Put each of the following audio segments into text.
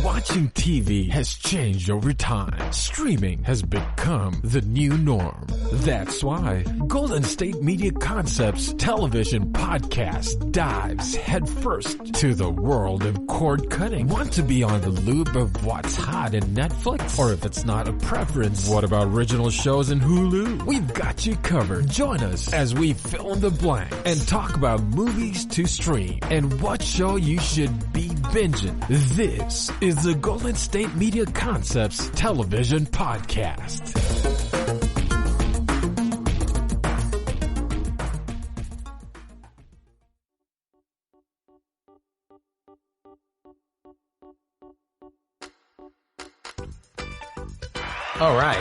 Watching TV has changed over time. Streaming has become the new norm. That's why Golden State Media Concepts television podcast dives headfirst to the world of cord cutting. Want to be on the loop of what's hot in Netflix? Or if it's not a preference, what about original shows in Hulu? We've got you covered. Join us as we fill in the blank and talk about movies to stream and what show you should be binging. This is the Golden State Media Concepts television podcast. All right.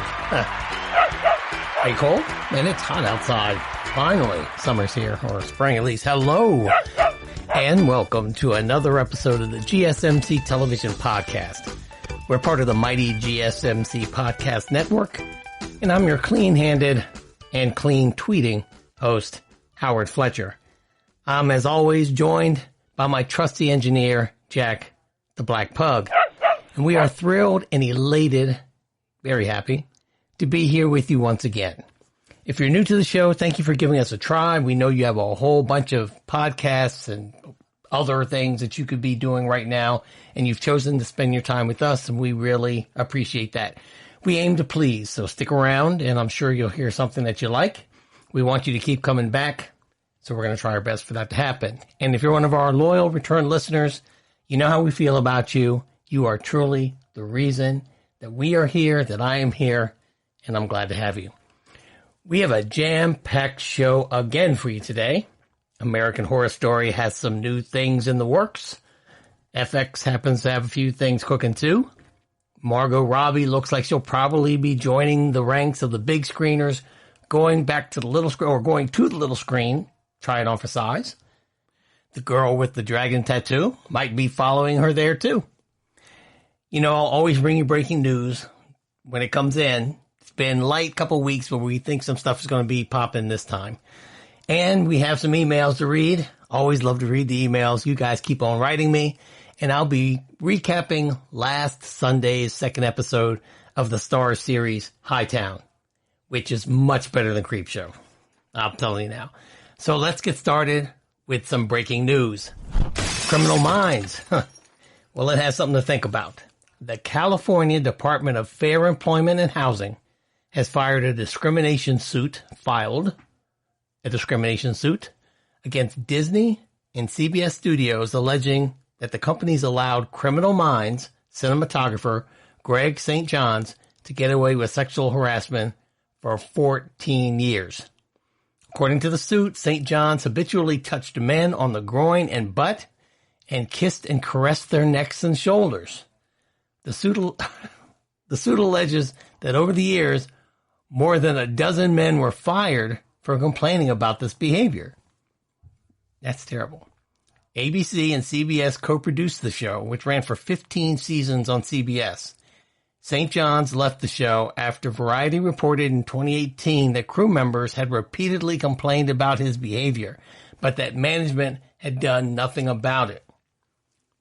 Hey, Cole? Man, it's hot outside. Finally, summer's here, or spring at least. Hello, and welcome to another episode of the GSMC Television Podcast. We're part of the mighty GSMC Podcast Network, and I'm your clean-handed and clean tweeting host, Howard Fletcher. I'm, as always, joined by my trusty engineer, Jack the Black Pug, and we are thrilled and elated, very happy, to be here with you once again. If you're new to the show, thank you for giving us a try. We know you have a whole bunch of podcasts and other things that you could be doing right now, and you've chosen to spend your time with us, and we really appreciate that. We aim to please, so stick around, and I'm sure you'll hear something that you like. We want you to keep coming back, so we're going to try our best for that to happen. And if you're one of our loyal return listeners, you know how we feel about you. You are truly the reason that we are here, that I am here, and I'm glad to have you. We have a jam-packed show again for you today. American Horror Story has some new things in the works. FX happens to have a few things cooking too. Margo Robbie looks like she'll probably be joining the ranks of the big screeners, going back to the little screen, or going to the little screen, try it on for size. The girl with the dragon tattoo might be following her there too. You know, I'll always bring you breaking news when it comes in. It's been light couple weeks, but we think some stuff is going to be popping this time. And we have some emails to read. Always love to read the emails. You guys keep on writing me. And I'll be recapping last Sunday's second episode of the Starz series Hightown, which is much better than Creepshow. I'm telling you now. So let's get started with some breaking news. Criminal Minds. Well, it has something to think about. The California Department of Fair Employment and Housing has filed a discrimination suit against Disney and CBS Studios, alleging that the companies allowed Criminal Minds cinematographer Greg St. John's to get away with sexual harassment for 14 years. According to the suit, St. John's habitually touched men on the groin and butt and kissed and caressed their necks and shoulders. The suit alleges that over the years, more than a dozen men were fired for complaining about this behavior. That's terrible. ABC and CBS co-produced the show, which ran for 15 seasons on CBS. St. John's left the show after Variety reported in 2018 that crew members had repeatedly complained about his behavior, but that management had done nothing about it.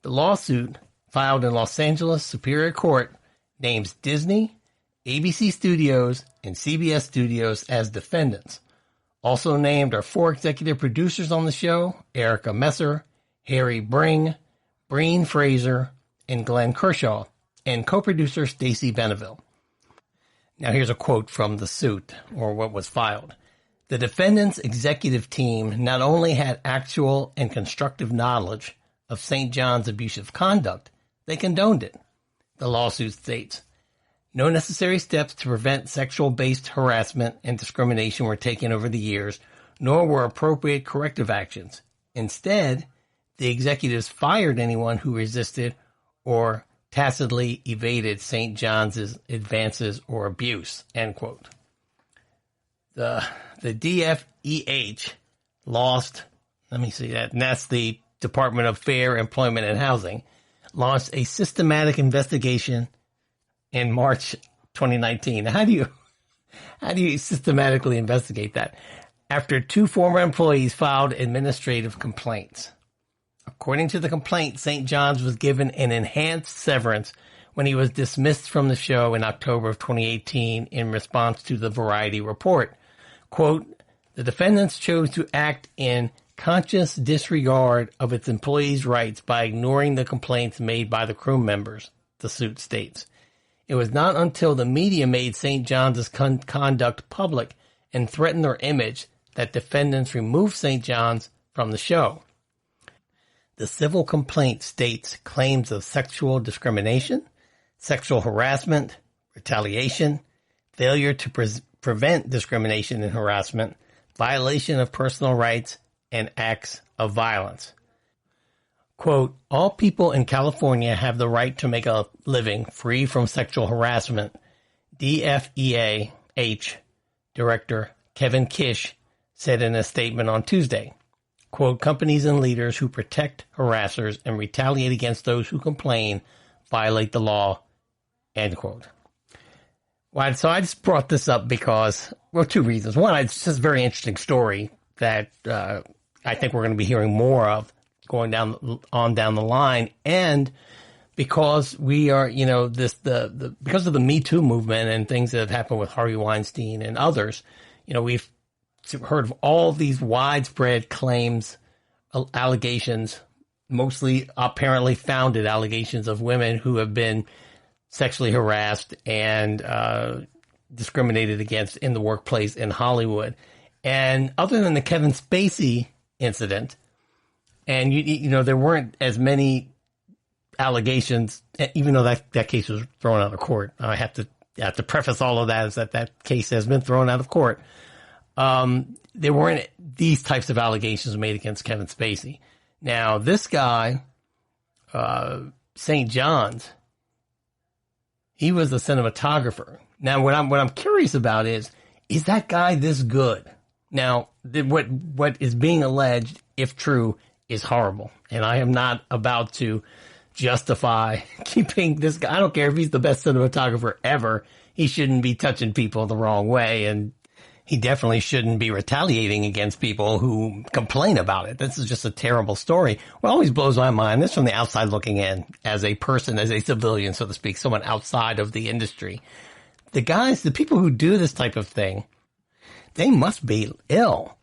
The lawsuit, filed in Los Angeles Superior Court, names Disney, ABC Studios, and CBS Studios as defendants. Also named are 4 executive producers on the show: Erica Messer, Harry Bring, Breen Fraser, and Glenn Kershaw, and co-producer Stacey Beneville. Now here's a quote from the suit, or what was filed. The defendant's executive team not only had actual and constructive knowledge of St. John's abusive conduct, they condoned it. The lawsuit states, no necessary steps to prevent sexual-based harassment and discrimination were taken over the years, nor were appropriate corrective actions. Instead, the executives fired anyone who resisted or tacitly evaded St. John's advances or abuse, end quote. The DFEH lost, and that's the Department of Fair Employment and Housing, launched a systematic investigation in March 2019. How do you systematically investigate that? After 2 former employees filed administrative complaints. According to the complaint, St. John's was given an enhanced severance when he was dismissed from the show in October of 2018 in response to the Variety report. Quote, the defendants chose to act in conscious disregard of its employees' rights by ignoring the complaints made by the crew members, the suit states. It was not until the media made St. John's conduct public and threatened their image that defendants removed St. John's from the show. The civil complaint states claims of sexual discrimination, sexual harassment, retaliation, failure to prevent discrimination and harassment, violation of personal rights, and acts of violence. Quote, all people in California have the right to make a living free from sexual harassment. DFEA-H Director Kevin Kish said in a statement on Tuesday. Quote, companies and leaders who protect harassers and retaliate against those who complain violate the law, end quote. Well, so I just brought this up because, well, two reasons. One, it's just a very interesting story that I think we're going to be hearing more of going down the line, and because we are, you know, because of the Me Too movement and things that have happened with Harvey Weinstein and others, you know, we've heard of all these widespread claims, allegations, mostly apparently founded allegations of women who have been sexually harassed and discriminated against in the workplace in Hollywood. And other than the Kevin Spacey incident, and you know, there weren't as many allegations, even though that case was thrown out of court. I have to preface all of that is that case has been thrown out of court. There weren't these types of allegations made against Kevin Spacey. Now, this guy, St. John's, he was a cinematographer. Now, what I'm curious about is that guy this good? Now, what is being alleged, if true, is horrible. And I am not about to justify keeping this guy. I don't care if he's the best cinematographer ever. He shouldn't be touching people the wrong way. And he definitely shouldn't be retaliating against people who complain about it. This is just a terrible story. What always blows my mind, this from the outside looking in, as a person, as a civilian, so to speak, someone outside of the industry. The people who do this type of thing, they must be ill.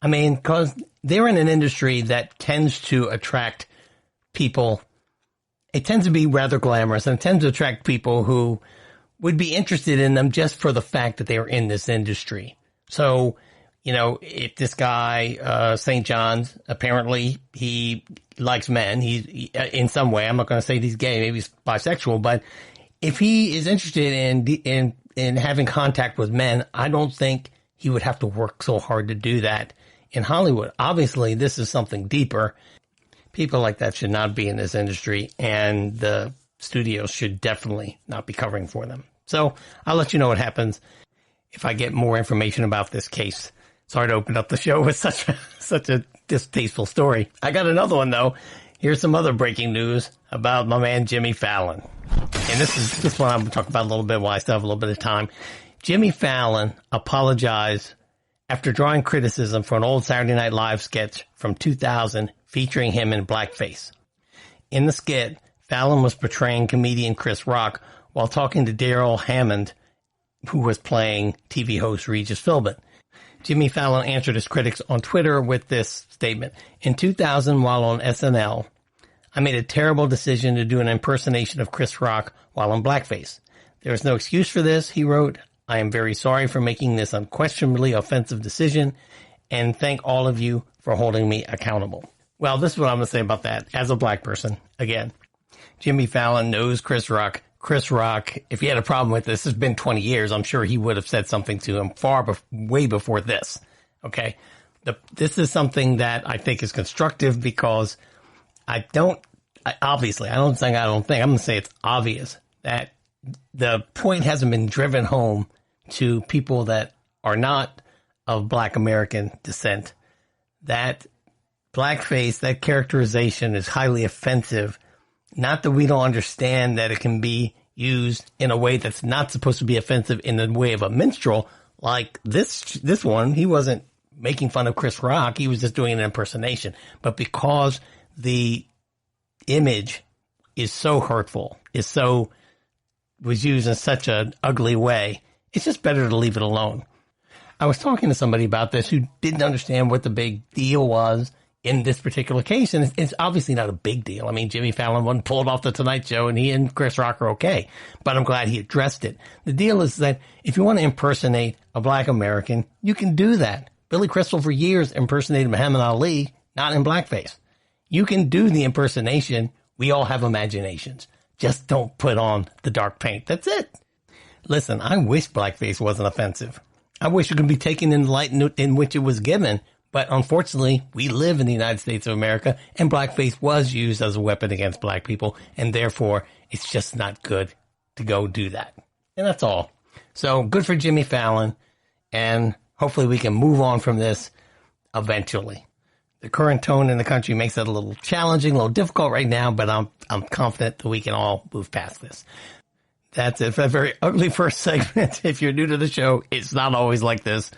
I mean, because they're in an industry that tends to attract people. It tends to be rather glamorous and it tends to attract people who would be interested in them just for the fact that they are in this industry. So, you know, if this guy, St. John's, apparently he likes men. He in some way, I'm not going to say he's gay, maybe he's bisexual, but if he is interested in having contact with men, I don't think he would have to work so hard to do that in Hollywood. Obviously, this is something deeper. People like that should not be in this industry, and the studios should definitely not be covering for them. So I'll let you know what happens if I get more information about this case. Sorry to open up the show with such a distasteful story. I got another one, though. Here's some other breaking news about my man Jimmy Fallon. And this one I'm going to talk about a little bit while I still have a little bit of time. Jimmy Fallon apologized after drawing criticism for an old Saturday Night Live sketch from 2000 featuring him in blackface. In the skit, Fallon was portraying comedian Chris Rock while talking to Daryl Hammond, who was playing TV host Regis Philbin. Jimmy Fallon answered his critics on Twitter with this statement. In 2000, while on SNL, I made a terrible decision to do an impersonation of Chris Rock while in blackface. There is no excuse for this, he wrote. I am very sorry for making this unquestionably offensive decision, and thank all of you for holding me accountable. Well, this is what I'm going to say about that. As a black person, again, Jimmy Fallon knows Chris Rock. Chris Rock, if he had a problem with this, it's been 20 years. I'm sure he would have said something to him way before this. Okay. This is something that I think is constructive because I'm going to say it's obvious that the point hasn't been driven home to people that are not of Black American descent. That blackface, that characterization is highly offensive. Not that we don't understand that it can be used in a way that's not supposed to be offensive in the way of a minstrel. Like this one, he wasn't making fun of Chris Rock. He was just doing an impersonation. But because the image is so hurtful, was used in such an ugly way, it's just better to leave it alone. I was talking to somebody about this who didn't understand what the big deal was in this particular case, and it's obviously not a big deal. I mean, Jimmy Fallon wasn't pulled off the Tonight Show, and he and Chris Rock are okay, but I'm glad he addressed it. The deal is that if you want to impersonate a black American, you can do that. Billy Crystal for years impersonated Muhammad Ali, not in blackface. You can do the impersonation. We all have imaginations. Just don't put on the dark paint. That's it. Listen, I wish blackface wasn't offensive. I wish it could be taken in the light in which it was given. But unfortunately, we live in the United States of America, and blackface was used as a weapon against black people, and therefore, it's just not good to go do that. And that's all. So good for Jimmy Fallon, and hopefully we can move on from this eventually. The current tone in the country makes it a little challenging, a little difficult right now, but I'm confident that we can all move past this. That's it for a very ugly first segment. If you're new to the show, it's not always like this.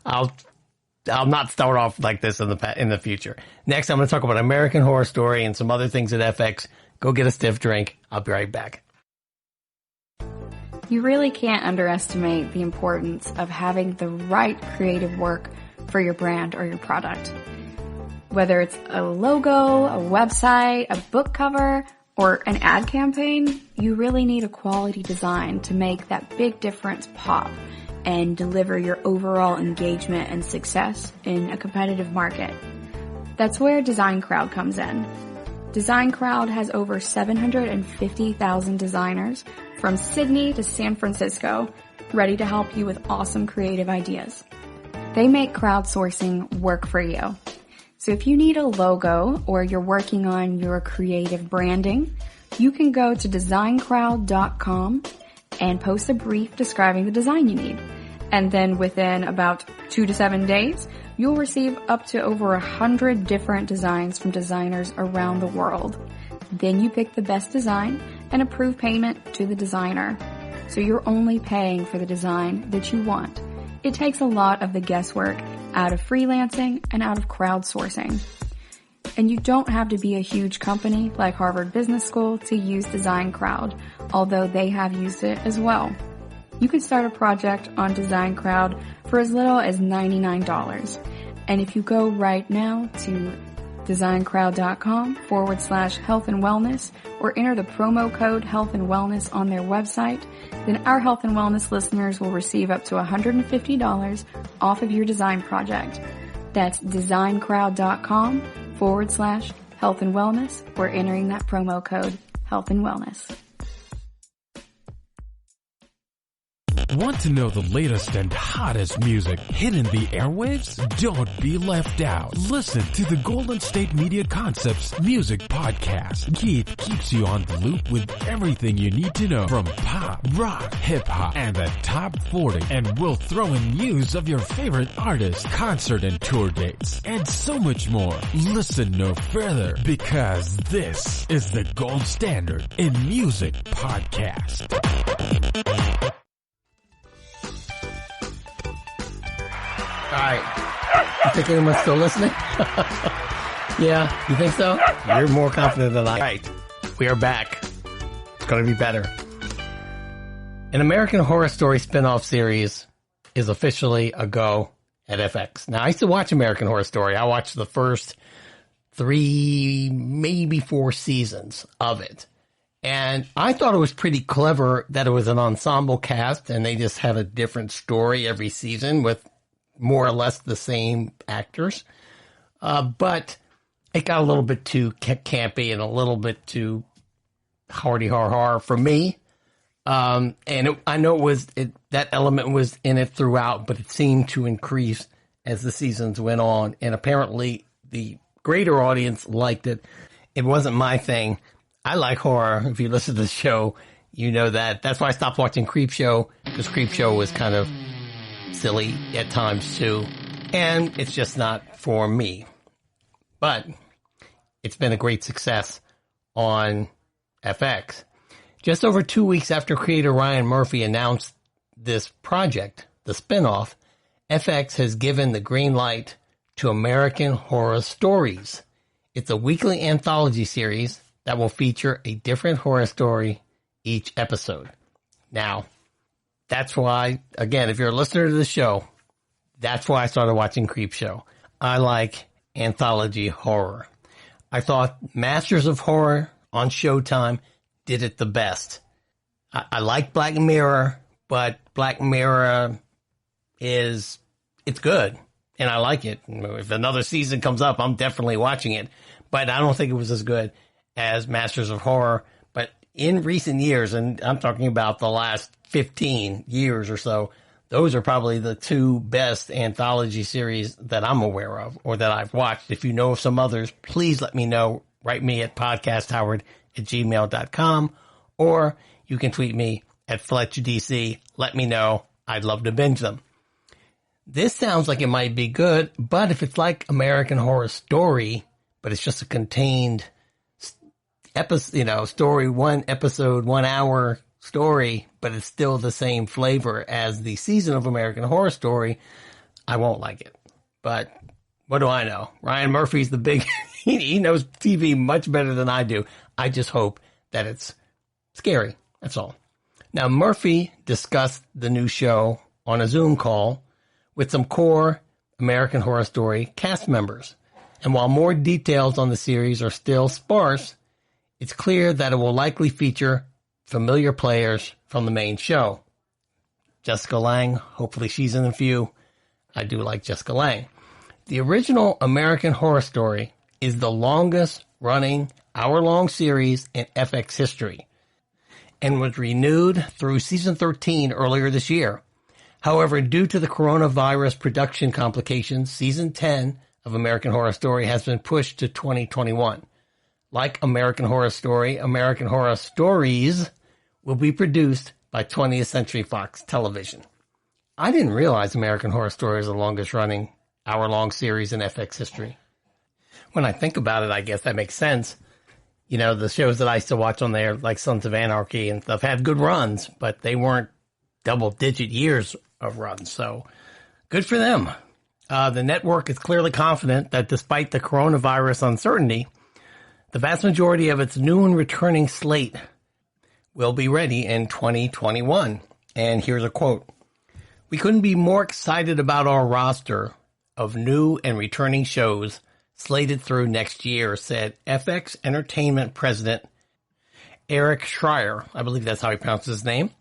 I'll not start off like this in the future. Next, I'm going to talk about American Horror Story and some other things at FX. Go get a stiff drink. I'll be right back. You really can't underestimate the importance of having the right creative work for your brand or your product. Whether it's a logo, a website, a book cover, or an ad campaign, you really need a quality design to make that big difference pop and deliver your overall engagement and success in a competitive market. That's where Design Crowd comes in. Design Crowd has over 750,000 designers from Sydney to San Francisco ready to help you with awesome creative ideas. They make crowdsourcing work for you. So if you need a logo or you're working on your creative branding, you can go to designcrowd.com and post a brief describing the design you need. And then within about 2 to 7 days, you'll receive up to over 100 different designs from designers around the world. Then you pick the best design and approve payment to the designer. So you're only paying for the design that you want. It takes a lot of the guesswork out of freelancing and out of crowdsourcing. And you don't have to be a huge company like Harvard Business School to use Design Crowd, although they have used it as well. You can start a project on Design Crowd for as little as $99. And if you go right now to designcrowd.com/health and wellness or enter the promo code health and wellness on their website, then our health and wellness listeners will receive up to $150 off of your design project. That's designcrowd.com/health and wellness or entering that promo code health and wellness. Want to know the latest and hottest music hitting the airwaves? Don't be left out. Listen to the Golden State Media Concepts Music Podcast. Keith keeps you on the loop with everything you need to know from pop, rock, hip-hop, and the top 40. And we'll throw in news of your favorite artists, concert and tour dates, and so much more. Listen no further, because this is the gold standard in music podcast. All right. You think anyone's still listening? Yeah, you think so? You're more confident than I am. All right. We are back. It's going to be better. An American Horror Story spin-off series is officially a go at FX. Now, I used to watch American Horror Story. I watched the first 3, maybe 4 seasons of it. And I thought it was pretty clever that it was an ensemble cast and they just had a different story every season with more or less the same actors. But it got a little bit too campy and a little bit too hardy-har-har for me. I know that element was in it throughout, but it seemed to increase as the seasons went on. And apparently the greater audience liked it. It wasn't my thing. I like horror. If you listen to the show, you know that. That's why I stopped watching Creepshow, because Creepshow was kind of silly at times too, and it's just not for me. But it's been a great success on FX. Just over 2 weeks after creator Ryan Murphy announced this project, the spinoff, FX has given the green light to American Horror Stories. It's a weekly anthology series that will feature a different horror story each episode. Now, that's why, again, if you're a listener to the show, that's why I started watching Creepshow. I like anthology horror. I thought Masters of Horror on Showtime did it the best. I like Black Mirror, but Black Mirror it's good, and I like it. If another season comes up, I'm definitely watching it, but I don't think it was as good as Masters of Horror. But in recent years, and I'm talking about the last 15 years or so, those are probably the two best anthology series that I'm aware of or that I've watched. If you know of some others, please let me know. Write me at podcasthoward@gmail.com, or you can tweet me at FletchDC. Let me know. I'd love to binge them. This sounds like it might be good, but if it's like American Horror Story, but it's just a contained episode, story, one episode, 1 hour story, but it's still the same flavor as the season of American Horror Story, I won't like it. But what do I know? Ryan Murphy's the big, he knows TV much better than I do. I just hope that it's scary. That's all. Now, Murphy discussed the new show on a Zoom call with some core American Horror Story cast members. And while more details on the series are still sparse, it's clear that it will likely feature familiar players from the main show. Jessica Lange, hopefully she's in a few. I do like Jessica Lange. The original American Horror Story is the longest running hour-long series in FX history and was renewed through season 13 earlier this year. However, due to the coronavirus production complications, season 10 of American Horror Story has been pushed to 2021. Like American Horror Story, American Horror Stories will be produced by 20th Century Fox Television. I didn't realize American Horror Story is the longest running hour-long series in FX history. When I think about it, I guess that makes sense. The shows that I used to watch on there, like Sons of Anarchy and stuff, had good runs, but they weren't double-digit years of runs, so good for them. The network is clearly confident that despite the coronavirus uncertainty, the vast majority of its new and returning slate will be ready in 2021. And here's a quote. "We couldn't be more excited about our roster of new and returning shows slated through next year," said FX Entertainment President Eric Schreier. I believe that's how he pronounces his name.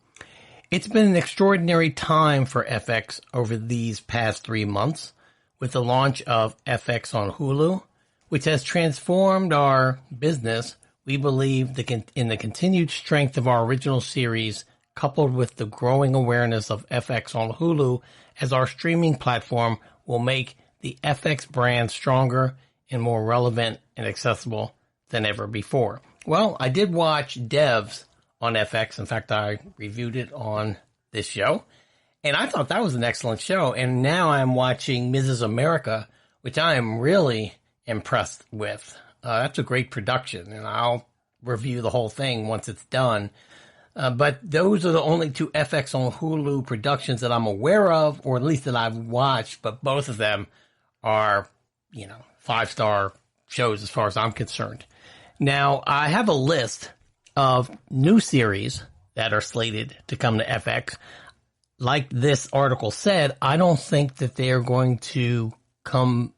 "It's been an extraordinary time for FX over these past 3 months with the launch of FX on Hulu, which has transformed our business. We believe in the continued strength of our original series, coupled with the growing awareness of FX on Hulu as our streaming platform, will make the FX brand stronger and more relevant and accessible than ever before." Well, I did watch Devs on FX. In fact, I reviewed it on this show, and I thought that was an excellent show. And now I'm watching Mrs. America, which I am really impressed with. That's a great production, and I'll review the whole thing once it's done. But those are the only two FX on Hulu productions that I'm aware of, or at least that I've watched, but both of them are, 5-star shows as far as I'm concerned. Now, I have a list of new series that are slated to come to FX. Like this article said, I don't think that they're going to come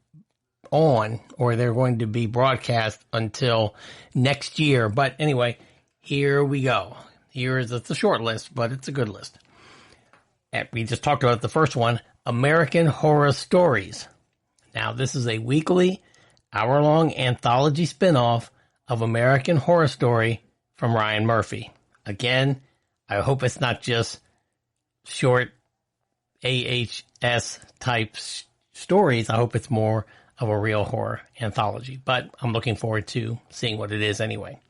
on or they're going to be broadcast until next year. But anyway, here we go. It's a short list, but it's a good list. And we just talked about the first one, American Horror Stories. Now, this is a weekly, hour-long anthology spinoff of American Horror Story from Ryan Murphy. Again, I hope it's not just short AHS type stories. I hope it's more of a real horror anthology, but I'm looking forward to seeing what it is anyway.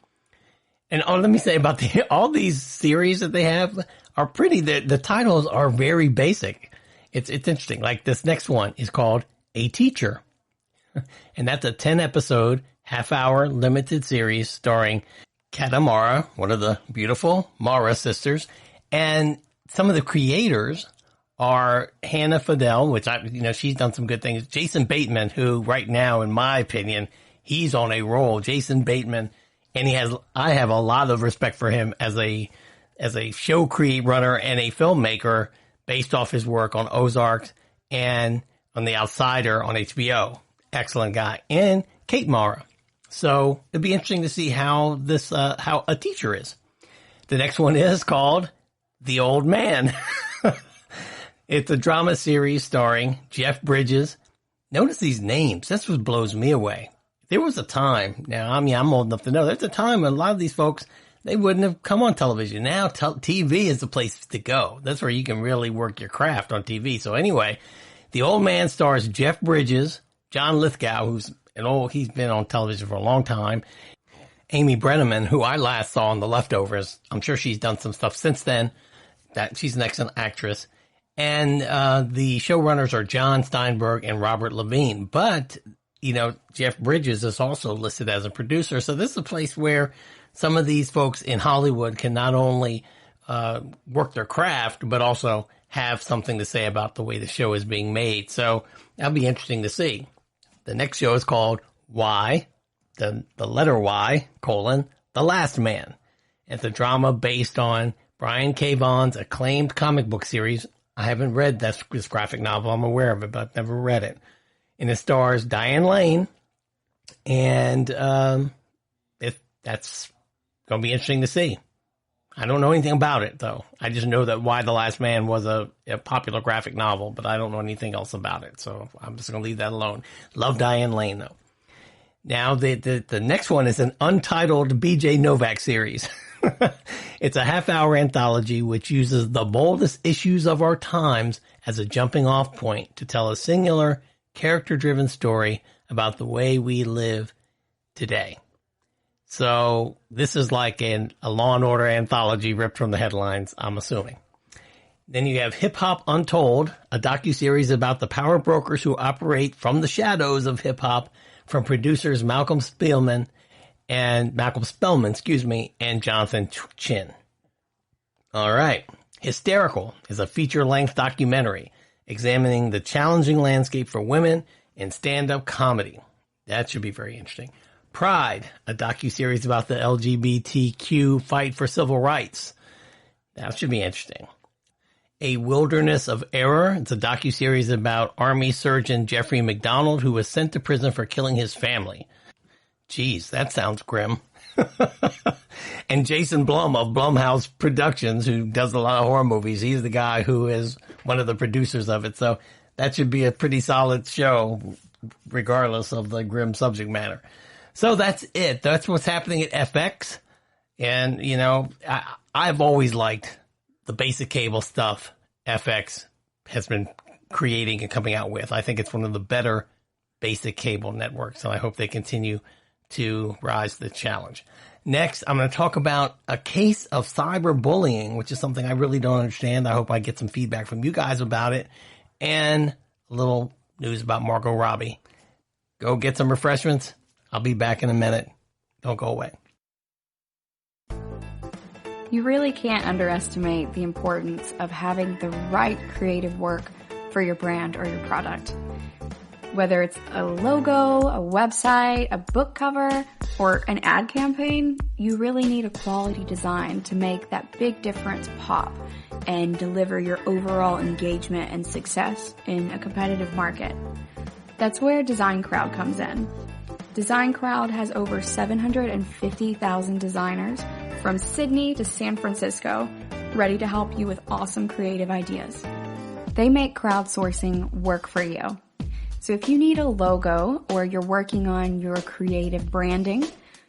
And let me say about all these series that they have are pretty, the titles are very basic. It's interesting. Like this next one is called A Teacher. And that's a 10-episode, half-hour limited series starring Katamara, one of the beautiful Mara sisters. And some of the creators are Hannah Fidel, which she's done some good things. Jason Bateman, who right now, in my opinion, He's on a roll. Jason Bateman, and I have a lot of respect for him as a show runner and a filmmaker based off his work on Ozark and on The Outsider on HBO. Excellent guy. And Kate Mara. So it'd be interesting to see how how a teacher is. The next one is called The Old Man. It's a drama series starring Jeff Bridges. Notice these names. That's what blows me away. There was a time, now, I mean, I'm old enough to know, there's a time when a lot of these folks, they wouldn't have come on television. Now, TV is the place to go. That's where you can really work your craft on TV. So anyway, The Old Man stars Jeff Bridges, John Lithgow, he's been on television for a long time, Amy Brenneman, who I last saw on The Leftovers. I'm sure she's done some stuff since then. She's an excellent actress. And the showrunners are John Steinberg and Robert Levine. But, Jeff Bridges is also listed as a producer. So this is a place where some of these folks in Hollywood can not only work their craft, but also have something to say about the way the show is being made. So that'll be interesting to see. The next show is called Y, the letter Y, The Last Man. It's a drama based on Brian K. Vaughan's acclaimed comic book series. I haven't read this graphic novel. I'm aware of it, but I've never read it. And it stars Diane Lane. And that's going to be interesting to see. I don't know anything about it, though. I just know that Y the Last Man was a popular graphic novel, but I don't know anything else about it. So I'm just going to leave that alone. Love Diane Lane, though. Now, the next one is an untitled B.J. Novak series. It's a half-hour anthology which uses the boldest issues of our times as a jumping-off point to tell a singular, character-driven story about the way we live today. So this is like a Law and Order anthology ripped from the headlines, I'm assuming. Then you have Hip Hop Untold, a docuseries about the power brokers who operate from the shadows of hip-hop from producers Malcolm Spellman, and Jonathan Chin. All right. Hysterical is a feature-length documentary examining the challenging landscape for women in stand-up comedy. That should be very interesting. Pride, a docuseries about the LGBTQ fight for civil rights. That should be interesting. A Wilderness of Error. It's a docuseries about Army Surgeon Jeffrey McDonald, who was sent to prison for killing his family. Geez, that sounds grim. And Jason Blum of Blumhouse Productions, who does a lot of horror movies. He's the guy who is one of the producers of it. So that should be a pretty solid show, regardless of the grim subject matter. So that's it. That's what's happening at FX. And, I've always liked the basic cable stuff FX has been creating and coming out with. I think it's one of the better basic cable networks, and I hope they continue to rise to the challenge. Next, I'm going to talk about a case of cyberbullying, which is something I really don't understand. I hope I get some feedback from you guys about it, and a little news about Margo Robbie. Go get some refreshments. I'll be back in a minute. Don't go away. You really can't underestimate the importance of having the right creative work for your brand or your product. Whether it's a logo, a website, a book cover, or an ad campaign, you really need a quality design to make that big difference pop and deliver your overall engagement and success in a competitive market. That's where Design Crowd comes in. Design Crowd has over 750,000 designers from Sydney to San Francisco ready to help you with awesome creative ideas. They make crowdsourcing work for you. So if you need a logo or you're working on your creative branding,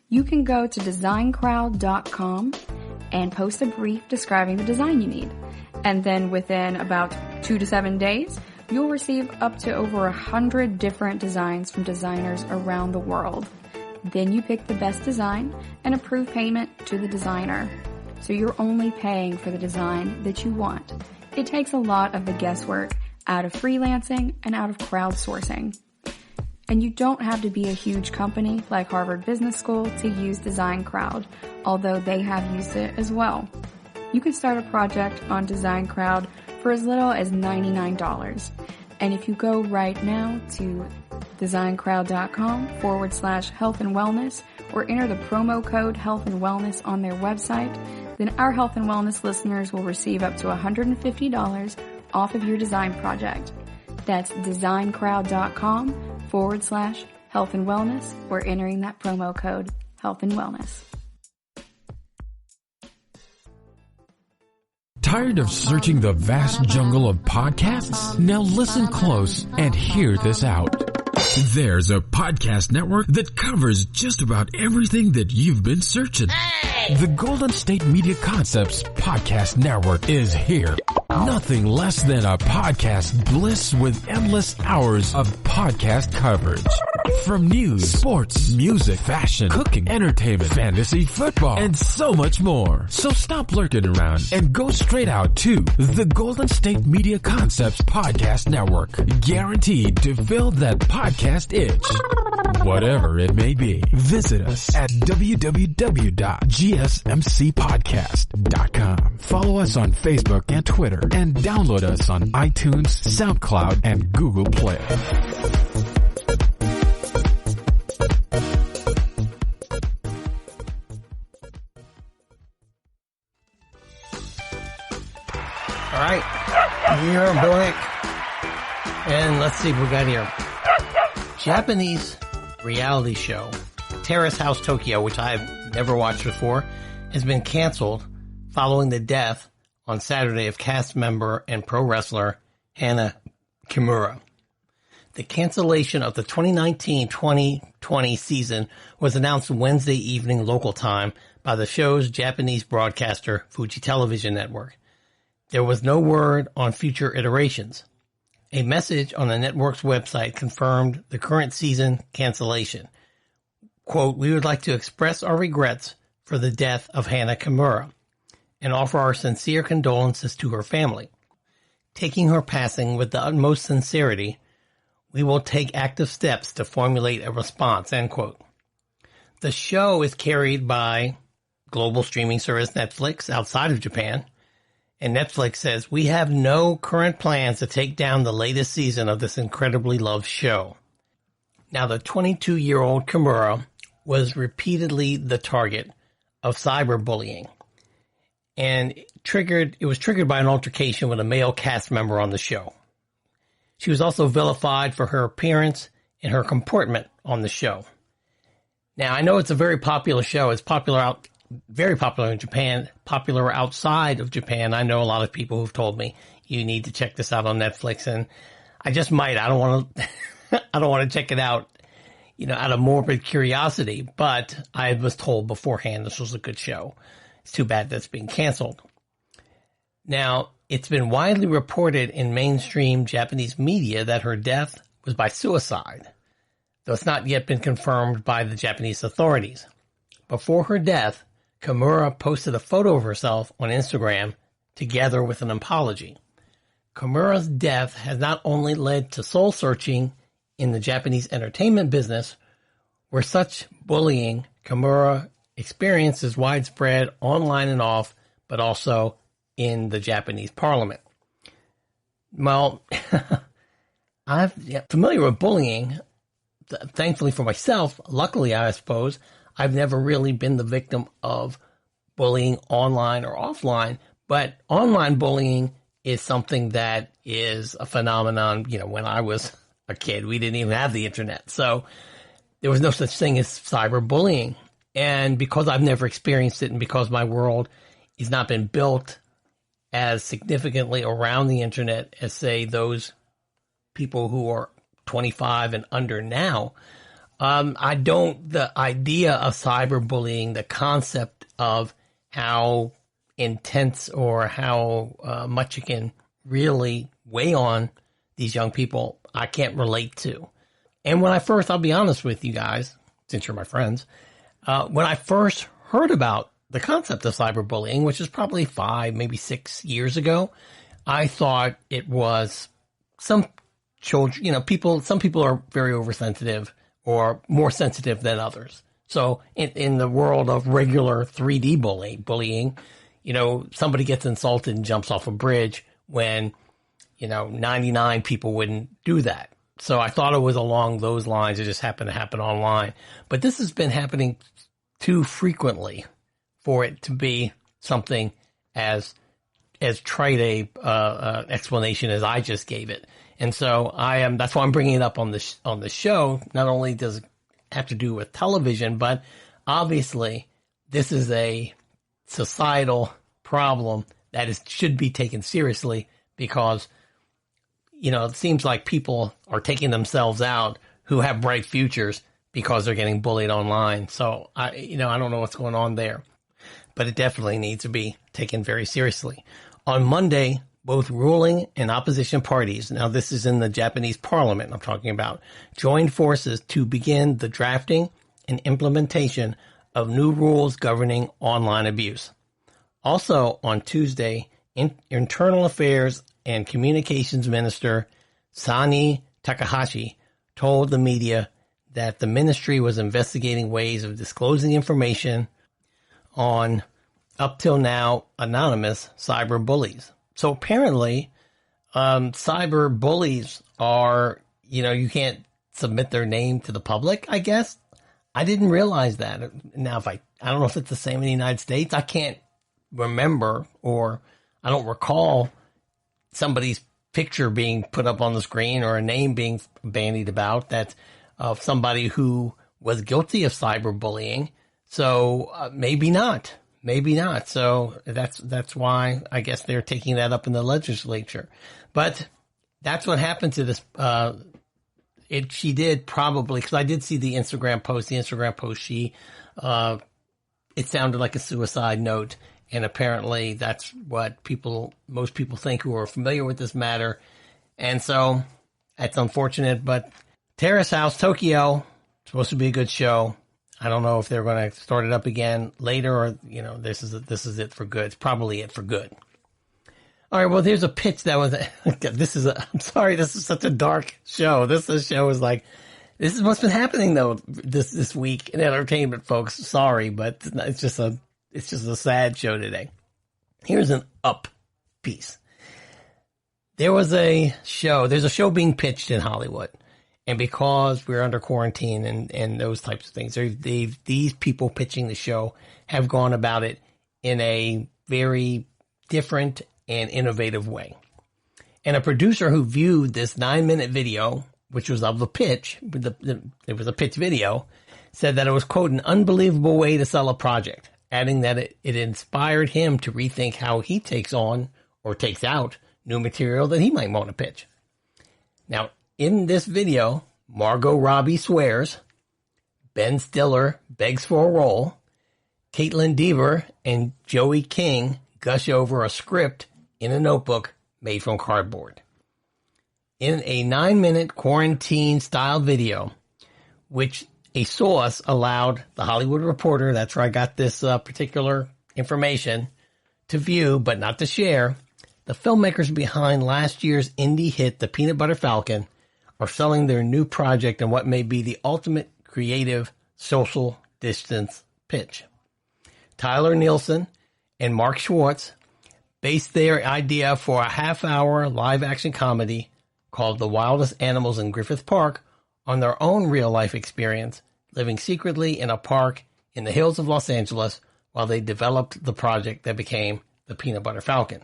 you can go to designcrowd.com and post a brief describing the design you need. And then within about 2 to 7 days, you'll receive up to over 100 different designs from designers around the world. Then you pick the best design and approve payment to the designer. So you're only paying for the design that you want. It takes a lot of the guesswork out of freelancing and out of crowdsourcing. And you don't have to be a huge company like Harvard Business School to use Design Crowd, although they have used it as well. You can start a project on Design Crowd for as little as $99. And if you go right now to designcrowd.com/health and wellness or enter the promo code health and wellness on their website, then our health and wellness listeners will receive up to $150 off of your design project. That's designcrowd.com/health and wellness or entering that promo code health and wellness. Tired of searching the vast jungle of podcasts? Now listen close and hear this out. There's a podcast network that covers just about everything that you've been searching. Hey! The Golden State Media Concepts Podcast Network is here. Nothing less than a podcast bliss with endless hours of podcast coverage. From news, sports, music, fashion, cooking, entertainment, fantasy, football, and so much more. So stop lurking around and go straight out to the Golden State Media Concepts Podcast Network. Guaranteed to fill that podcast itch. Whatever it may be. Visit us at www.gsmcpodcast.com. Follow us on Facebook and Twitter and download us on iTunes, SoundCloud, and Google Play. All right, we are back, and let's see what we got here. Japanese reality show, Terrace House Tokyo, which I've never watched before, has been canceled following the death on Saturday of cast member and pro wrestler Hana Kimura. The cancellation of the 2019-2020 season was announced Wednesday evening local time by the show's Japanese broadcaster, Fuji Television Network. There was no word on future iterations. A message on the network's website confirmed the current season cancellation. Quote, "We would like to express our regrets for the death of Hana Kimura and offer our sincere condolences to her family. Taking her passing with the utmost sincerity, we will take active steps to formulate a response," end quote. The show is carried by global streaming service Netflix outside of Japan. And Netflix says, "We have no current plans to take down the latest season of this incredibly loved show." Now, the 22-year-old Kimura was repeatedly the target of cyberbullying. And it was triggered by an altercation with a male cast member on the show. She was also vilified for her appearance and her comportment on the show. Now, I know it's a very popular show. It's very popular in Japan, popular outside of Japan. I know a lot of people who've told me you need to check this out on Netflix, and I just might. I don't want to. I don't want to check it out, out of morbid curiosity. But I was told beforehand this was a good show. It's too bad that's being canceled. Now, it's been widely reported in mainstream Japanese media that her death was by suicide, though it's not yet been confirmed by the Japanese authorities. Before her death, Kimura posted a photo of herself on Instagram together with an apology. Kimura's death has not only led to soul searching in the Japanese entertainment business, where such bullying Kimura experienced is widespread online and off, but also in the Japanese parliament. Well, I'm familiar with bullying. Thankfully for myself, luckily I suppose, I've never really been the victim of bullying online or offline, but online bullying is something that is a phenomenon. When I was a kid, we didn't even have the internet. So there was no such thing as cyberbullying. And because I've never experienced it and because my world has not been built as significantly around the internet as, say, those people who are 25 and under now, the idea of cyberbullying, the concept of how intense or how much it can really weigh on these young people, I can't relate to. And I'll be honest with you guys, since you're my friends, when I first heard about the concept of cyberbullying, which is probably 5, maybe 6 years ago, I thought it was some children, some people are very oversensitive or more sensitive than others. So in the world of regular 3D bullying, somebody gets insulted and jumps off a bridge when, 99 people wouldn't do that. So I thought it was along those lines. It just happened to happen online. But this has been happening too frequently for it to be something as trite a explanation as I just gave it. And so that's why I'm bringing it up on the show. Not only does it have to do with television, but obviously this is a societal problem that should be taken seriously, because it seems like people are taking themselves out who have bright futures because they're getting bullied online. So I don't know what's going on there, but it definitely needs to be taken very seriously. On Monday, both ruling and opposition parties, now this is in the Japanese parliament I'm talking about, joined forces to begin the drafting and implementation of new rules governing online abuse. Also on Tuesday, Internal Affairs and Communications Minister Sani Takahashi told the media that the ministry was investigating ways of disclosing information on, up till now, anonymous cyber bullies. So apparently, cyber bullies are, you can't submit their name to the public, I guess. I didn't realize that. Now, I don't know if it's the same in the United States. I can't remember, or I don't recall somebody's picture being put up on the screen or a name being bandied about that of somebody who was guilty of cyberbullying. So maybe not. So that's why I guess they're taking that up in the legislature. But that's what happened to this. She did probably, because I did see the Instagram post. She, it sounded like a suicide note. And apparently that's what most people think who are familiar with this matter. And so that's unfortunate, but Terrace House, Tokyo, supposed to be a good show. I don't know if they're going to start it up again later, or, this is it for good. It's probably it for good. All right. Well, there's a pitch that was, I'm sorry, this is such a dark show. This show is like, this is what's been happening though, this week in entertainment, folks. Sorry, but it's just a sad show today. Here's an up piece. There's a show being pitched in Hollywood. And because we're under quarantine and those types of things, these people pitching the show have gone about it in a very different and innovative way. And a producer who viewed this 9-minute video, which was of the pitch, it was a pitch video, said that it was, quote, an unbelievable way to sell a project, adding that it inspired him to rethink how he takes on or takes out new material that he might want to pitch. Now, in this video, Margo Robbie swears, Ben Stiller begs for a role, Caitlin Dever and Joey King gush over a script in a notebook made from cardboard. In a 9-minute quarantine-style video, which a source allowed The Hollywood Reporter, that's where I got this particular information, to view but not to share, the filmmakers behind last year's indie hit The Peanut Butter Falcon are selling their new project in what may be the ultimate creative social distance pitch. Tyler Nielsen and Mark Schwartz based their idea for a half-hour live-action comedy called The Wildest Animals in Griffith Park on their own real-life experience, living secretly in a park in the hills of Los Angeles while they developed the project that became The Peanut Butter Falcon.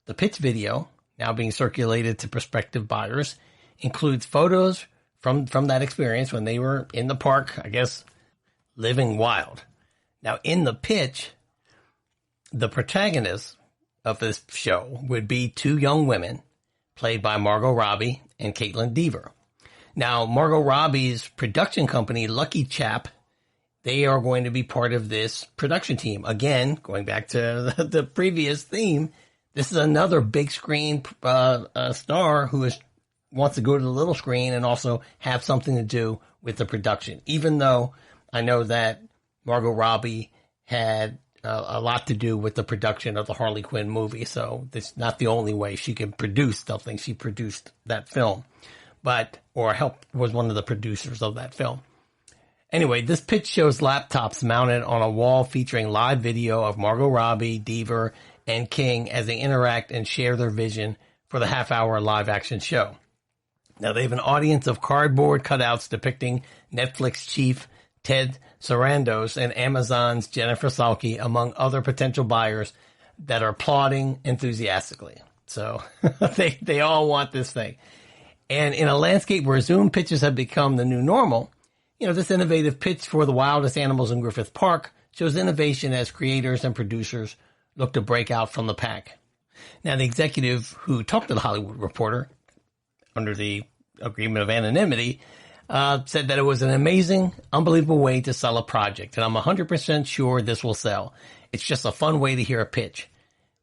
The pitch video, now being circulated to prospective buyers, includes photos from that experience when they were in the park, I guess, living wild. Now, in the pitch, the protagonists of this show would be two young women played by Margo Robbie and Caitlin Dever. Now, Margo Robbie's production company, Lucky Chap, they are going to be part of this production team. Again, going back to the previous theme, this is another big screen star who wants to go to the little screen and also have something to do with the production. Even though I know that Margo Robbie had a lot to do with the production of the Harley Quinn movie, so it's not the only way she could produce something. She produced that film, was one of the producers of that film. Anyway, this pitch shows laptops mounted on a wall featuring live video of Margo Robbie, Dever, and King as they interact and share their vision for the half-hour live-action show. Now, they have an audience of cardboard cutouts depicting Netflix chief Ted Sarandos and Amazon's Jennifer Salke, among other potential buyers that are applauding enthusiastically. So they all want this thing. And in a landscape where Zoom pitches have become the new normal, this innovative pitch for the wildest animals in Griffith Park shows innovation as creators and producers look to break out from the pack. Now, the executive who talked to the Hollywood Reporter under the agreement of anonymity said that it was an amazing, unbelievable way to sell a project, and I'm 100% sure this will sell. It's just a fun way to hear a pitch.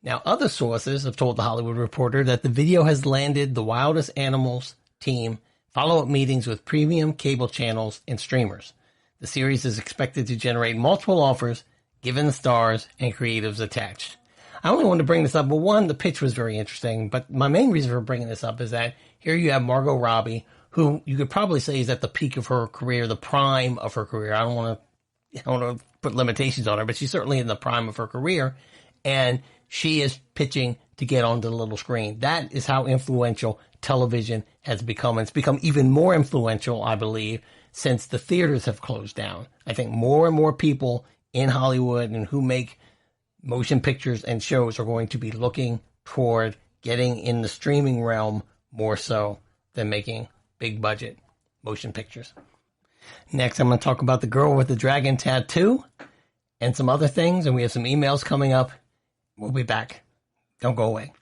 Now, other sources have told the Hollywood Reporter that the video has landed the Wildest Animals team follow-up meetings with premium cable channels and streamers. The series is expected to generate multiple offers, given the stars and creatives attached. I only wanted to bring this up, but one, the pitch was very interesting, but my main reason for bringing this up is that here you have Margo Robbie, who you could probably say is at the peak of her career, the prime of her career. I don't want to put limitations on her, but she's certainly in the prime of her career, and she is pitching to get onto the little screen. That is how influential television has become. And it's become even more influential, I believe, since the theaters have closed down. I think more and more people in Hollywood and who make motion pictures and shows are going to be looking toward getting in the streaming realm more so than making big budget motion pictures. Next, I'm going to talk about the girl with the dragon tattoo and some other things. And we have some emails coming up. We'll be back. Don't go away.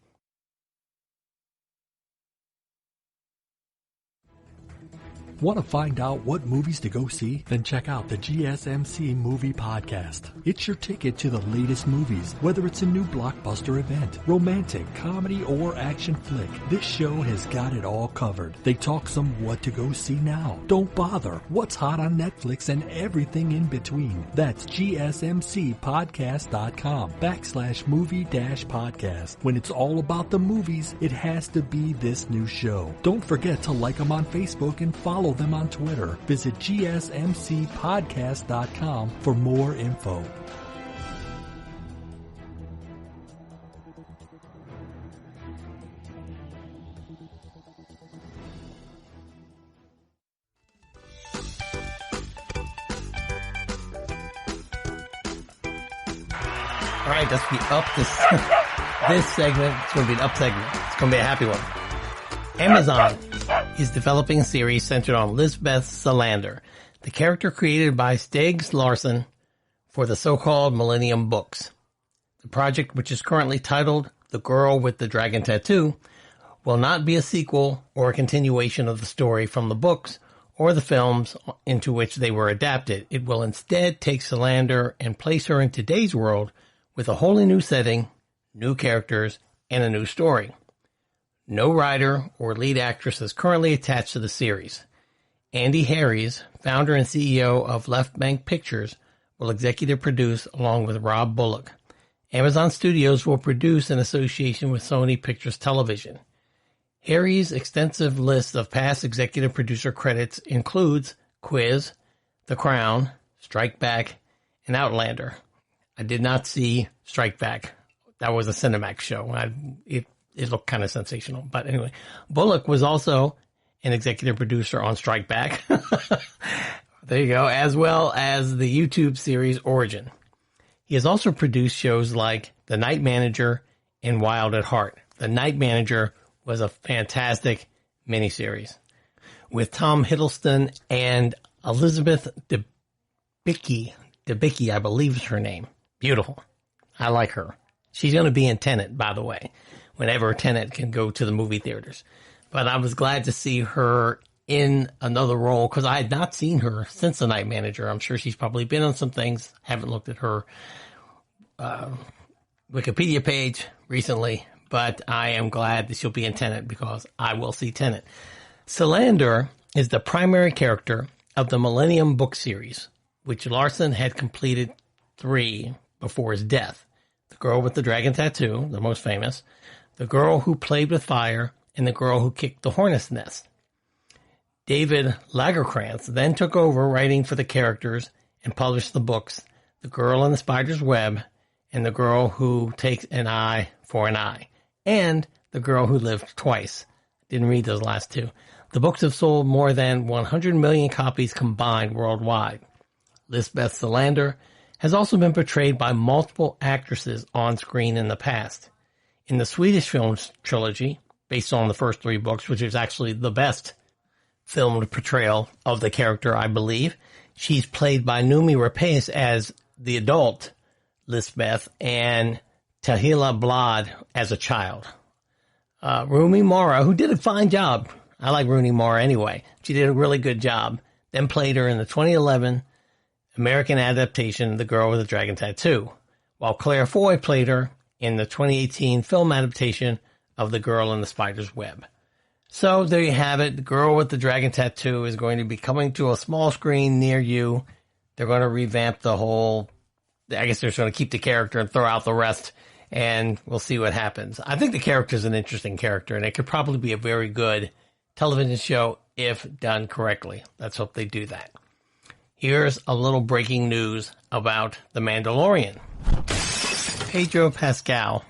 Want to find out what movies to go see? Then check out the GSMC Movie Podcast. It's your ticket to the latest movies, whether it's a new blockbuster event, romantic, comedy, or action flick. This show has got it all covered. They talk some what to go see now, don't bother, what's hot on Netflix, and everything in between. That's GSMCpodcast.com/movie-podcast. When it's all about the movies, it has to be this new show. Don't forget to like them on Facebook and follow them on Twitter. Visit GSMCpodcast.com for more info. All right, let's be up this segment. It's going to be an up segment. It's going to be a happy one. Amazon is developing a series centered on Lisbeth Salander, the character created by Stieg Larsson for the so-called Millennium books. The project, which is currently titled The Girl with the Dragon Tattoo, will not be a sequel or a continuation of the story from the books or the films into which they were adapted. It will instead take Salander and place her in today's world with a wholly new setting, new characters, and a new story. No writer or lead actress is currently attached to the series. Andy Harries, founder and CEO of Left Bank Pictures, will executive produce along with Rob Bullock. Amazon Studios will produce in association with Sony Pictures Television. Harries' extensive list of past executive producer credits includes Quiz, The Crown, Strike Back, and Outlander. I did not see Strike Back. That was a Cinemax show. It looked kind of sensational. But anyway, Bullock was also an executive producer on Strike Back. There you go. As well as the YouTube series Origin. He has also produced shows like The Night Manager and Wild at Heart. The Night Manager was a fantastic miniseries with Tom Hiddleston and Elizabeth Debicki, I believe is her name. Beautiful. I like her. She's going to be in Tenet, by the way, whenever Tenet can go to the movie theaters. But I was glad to see her in another role because I had not seen her since The Night Manager. I'm sure she's probably been on some things. Haven't looked at her Wikipedia page recently, but I am glad that she'll be in Tenet because I will see Tenet. Salander is the primary character of the Millennium book series, which Larson had completed 3 before his death. The Girl with the Dragon Tattoo, the most famous, The Girl Who Played with Fire, and The Girl Who Kicked the Hornet's Nest. David Lagerkrantz then took over writing for the characters and published the books The Girl in the Spider's Web and The Girl Who Takes an Eye for an Eye, and The Girl Who Lived Twice. Didn't read those last 2. The books have sold more than 100 million copies combined worldwide. Lisbeth Salander has also been portrayed by multiple actresses on screen in the past. In the Swedish film trilogy, based on the first 3 books, which is actually the best filmed portrayal of the character, I believe, she's played by Noomi Rapace as the adult Lisbeth and Tahila Blad as a child. Rooney Mara, who did a fine job. I like Rooney Mara anyway. She did a really good job. Then played her in the 2011 American adaptation, The Girl with the Dragon Tattoo, while Claire Foy played her in the 2018 film adaptation of The Girl in the Spider's Web. So there you have it. The Girl with the Dragon Tattoo is going to be coming to a small screen near you. They're going to revamp the whole, I guess they're going to keep the character and throw out the rest, and we'll see what happens. I think the character is an interesting character, and it could probably be a very good television show if done correctly. Let's hope they do that. Here's a little breaking news about The Mandalorian. Pedro Pascal,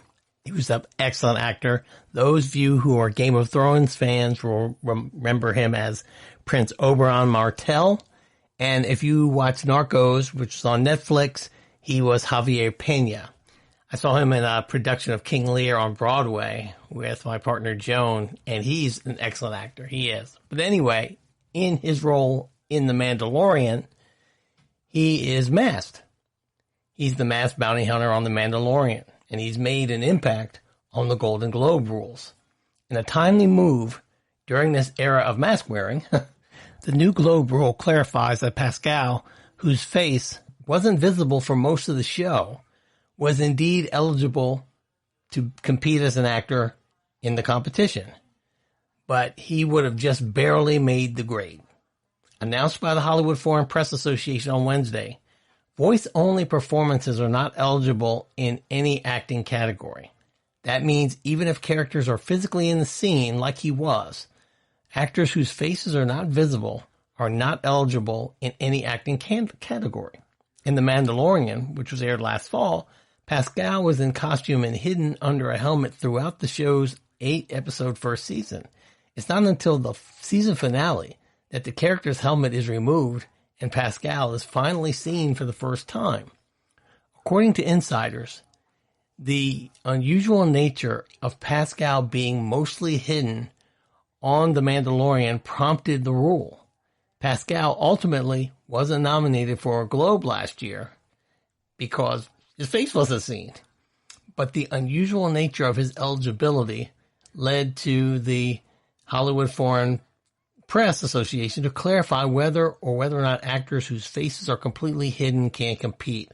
he was an excellent actor. Those of you who are Game of Thrones fans will remember him as Prince Oberyn Martell. And if you watch Narcos, which is on Netflix, he was Javier Pena. I saw him in a production of King Lear on Broadway with my partner Joan, and he's an excellent actor. He is. But anyway, in his role in The Mandalorian, he is masked. He's the masked bounty hunter on The Mandalorian, and he's made an impact on the Golden Globe rules. In a timely move during this era of mask wearing, the new Globe rule clarifies that Pascal, whose face wasn't visible for most of the show, was indeed eligible to compete as an actor in the competition. But he would have just barely made the grade. Announced by the Hollywood Foreign Press Association on Wednesday, voice-only performances are not eligible in any acting category. That means even if characters are physically in the scene like he was, actors whose faces are not visible are not eligible in any acting category. In The Mandalorian, which was aired last fall, Pascal was in costume and hidden under a helmet throughout the show's 8-episode first season. It's not until the season finale that the character's helmet is removed and Pascal is finally seen for the first time. According to insiders, the unusual nature of Pascal being mostly hidden on The Mandalorian prompted the rule. Pascal ultimately wasn't nominated for a Globe last year because his face wasn't seen. But the unusual nature of his eligibility led to the Hollywood Foreign Press Association to clarify whether or not actors whose faces are completely hidden can compete.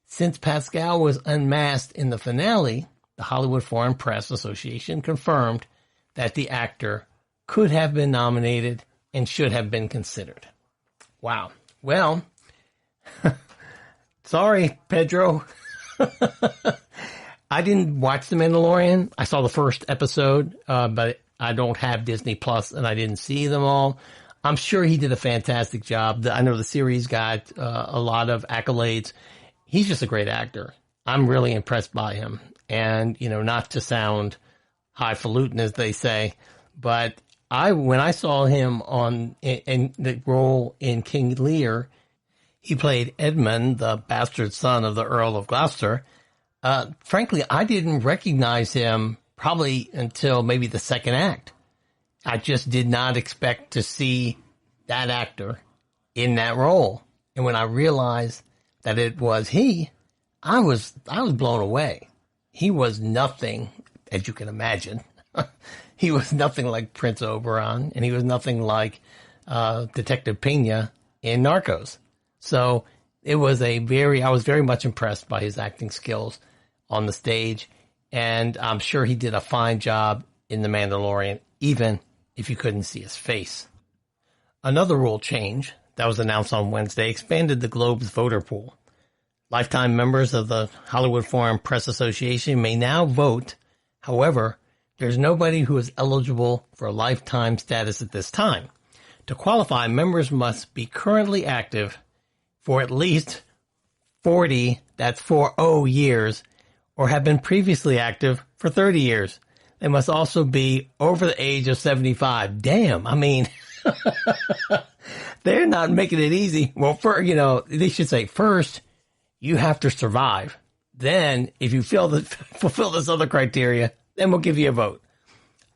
Since Pascal was unmasked in the finale, the Hollywood Foreign Press Association confirmed that the actor could have been nominated and should have been considered. Wow. Well, sorry, Pedro. I didn't watch The Mandalorian. I saw the first episode, but I don't have Disney Plus, and I didn't see them all. I'm sure he did a fantastic job. I know the series got a lot of accolades. He's just a great actor. I'm really impressed by him. And, not to sound highfalutin, as they say, but when I saw him in the role in King Lear, he played Edmund, the bastard son of the Earl of Gloucester. Frankly, I didn't recognize him probably until maybe the second act. I just did not expect to see that actor in that role. And when I realized that it was he, I was blown away. He was nothing, as you can imagine. He was nothing like Prince Oberyn, and he was nothing like Detective Pena in Narcos. So I was very much impressed by his acting skills on the stage, and I'm sure he did a fine job in The Mandalorian, even if you couldn't see his face. Another rule change that was announced on Wednesday expanded the Globe's voter pool. Lifetime members of the Hollywood Foreign Press Association may now vote. However, there's nobody who is eligible for a lifetime status at this time. To qualify, members must be currently active for at least 40 years, or have been previously active for 30 years. They must also be over the age of 75. Damn. I mean, they're not making it easy. Well, they should say first, you have to survive. Then if you fulfill this other criteria, then we'll give you a vote.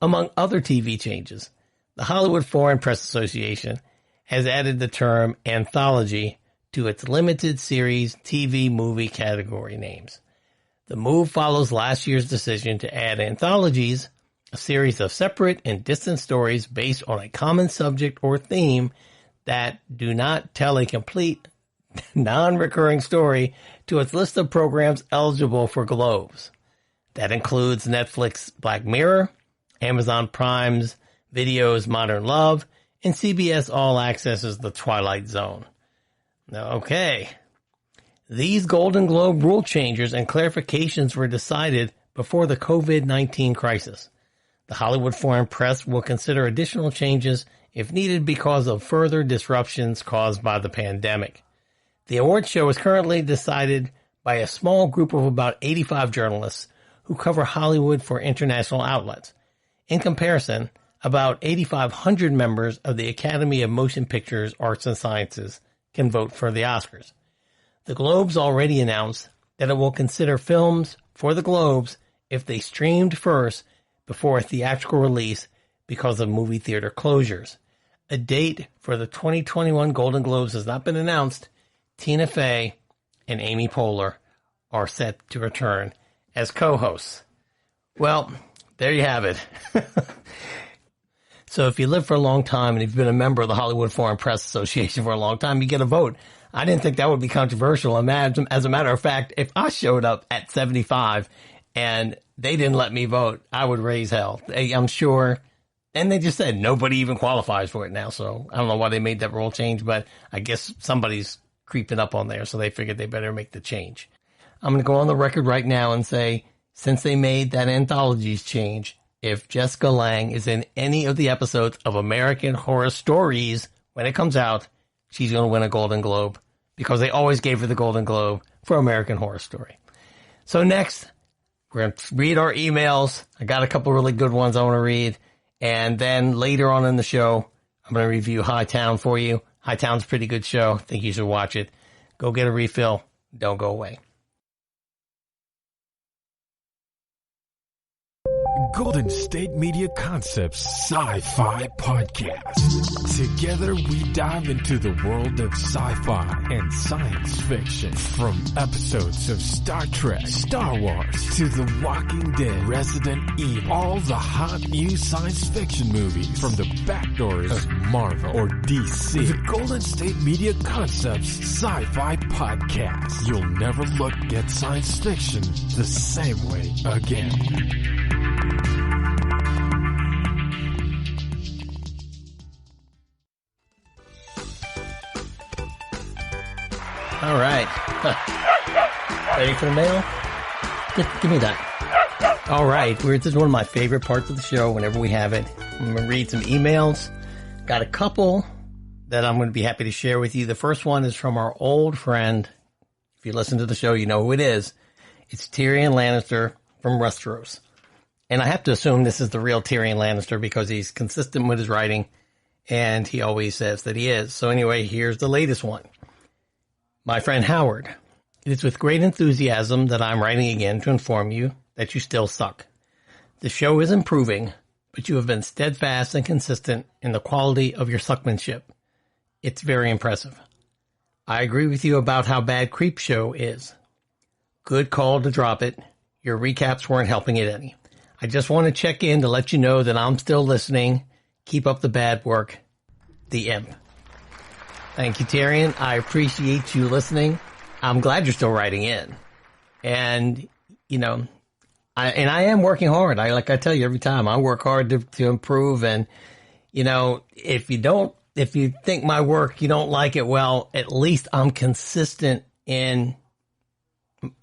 Among other TV changes, the Hollywood Foreign Press Association has added the term anthology to its limited series TV movie category names. The move follows last year's decision to add anthologies, a series of separate and distant stories based on a common subject or theme that do not tell a complete, non-recurring story, to its list of programs eligible for Globes. That includes Netflix Black Mirror, Amazon Prime's Video's Modern Love, and CBS All Access's The Twilight Zone. Now, okay. These Golden Globe rule changes and clarifications were decided before the COVID-19 crisis. The Hollywood Foreign Press will consider additional changes if needed because of further disruptions caused by the pandemic. The award show is currently decided by a small group of about 85 journalists who cover Hollywood for international outlets. In comparison, about 8,500 members of the Academy of Motion Pictures, Arts and Sciences can vote for the Oscars. The Globes already announced that it will consider films for the Globes if they streamed first before a theatrical release because of movie theater closures. A date for the 2021 Golden Globes has not been announced. Tina Fey and Amy Poehler are set to return as co-hosts. Well, there you have it. So if you live for a long time and you've been a member of the Hollywood Foreign Press Association for a long time, you get a vote. I didn't think that would be controversial. Imagine, as a matter of fact, if I showed up at 75 and they didn't let me vote, I would raise hell. I'm sure. And they just said nobody even qualifies for it now. So I don't know why they made that rule change, but I guess somebody's creeping up on there. So they figured they better make the change. I'm going to go on the record right now and say, since they made that anthologies change, if Jessica Lange is in any of the episodes of American Horror Stories when it comes out, she's going to win a Golden Globe because they always gave her the Golden Globe for American Horror Story. So next, we're going to read our emails. I got a couple really good ones I want to read. And then later on in the show, I'm going to review Hightown for you. Hightown's a pretty good show. I think you should watch it. Go get a refill. Don't go away. Golden State Media Concepts Sci-Fi Podcast. Together we dive into the world of sci-fi and science fiction. From episodes of Star Trek, Star Wars, to The Walking Dead, Resident Evil, all the hot new science fiction movies from the backdoors of Margo or DC. The Golden State Media Concepts Sci-Fi Podcast. You'll never look at science fiction the same way again. All right. Ready for the mail? Give me that. All right. This is one of my favorite parts of the show whenever we have it. I'm going to read some emails. Got a couple that I'm going to be happy to share with you. The first one is from our old friend. If you listen to the show, you know who it is. It's Tyrion Lannister from Westeros. And I have to assume this is the real Tyrion Lannister because he's consistent with his writing and he always says that he is. So anyway, here's the latest one. My friend Howard, it is with great enthusiasm that I'm writing again to inform you that you still suck. The show is improving, but you have been steadfast and consistent in the quality of your suckmanship. It's very impressive. I agree with you about how bad Creep Show is. Good call to drop it. Your recaps weren't helping it any. I just want to check in to let you know that I'm still listening. Keep up the bad work. The Imp. Thank you, Tyrion. I appreciate you listening. I'm glad you're still writing in. And, you know, I am working hard. Like I tell you every time, I work hard to improve. And, you know, if you think my work, you don't like it, well, at least I'm consistent in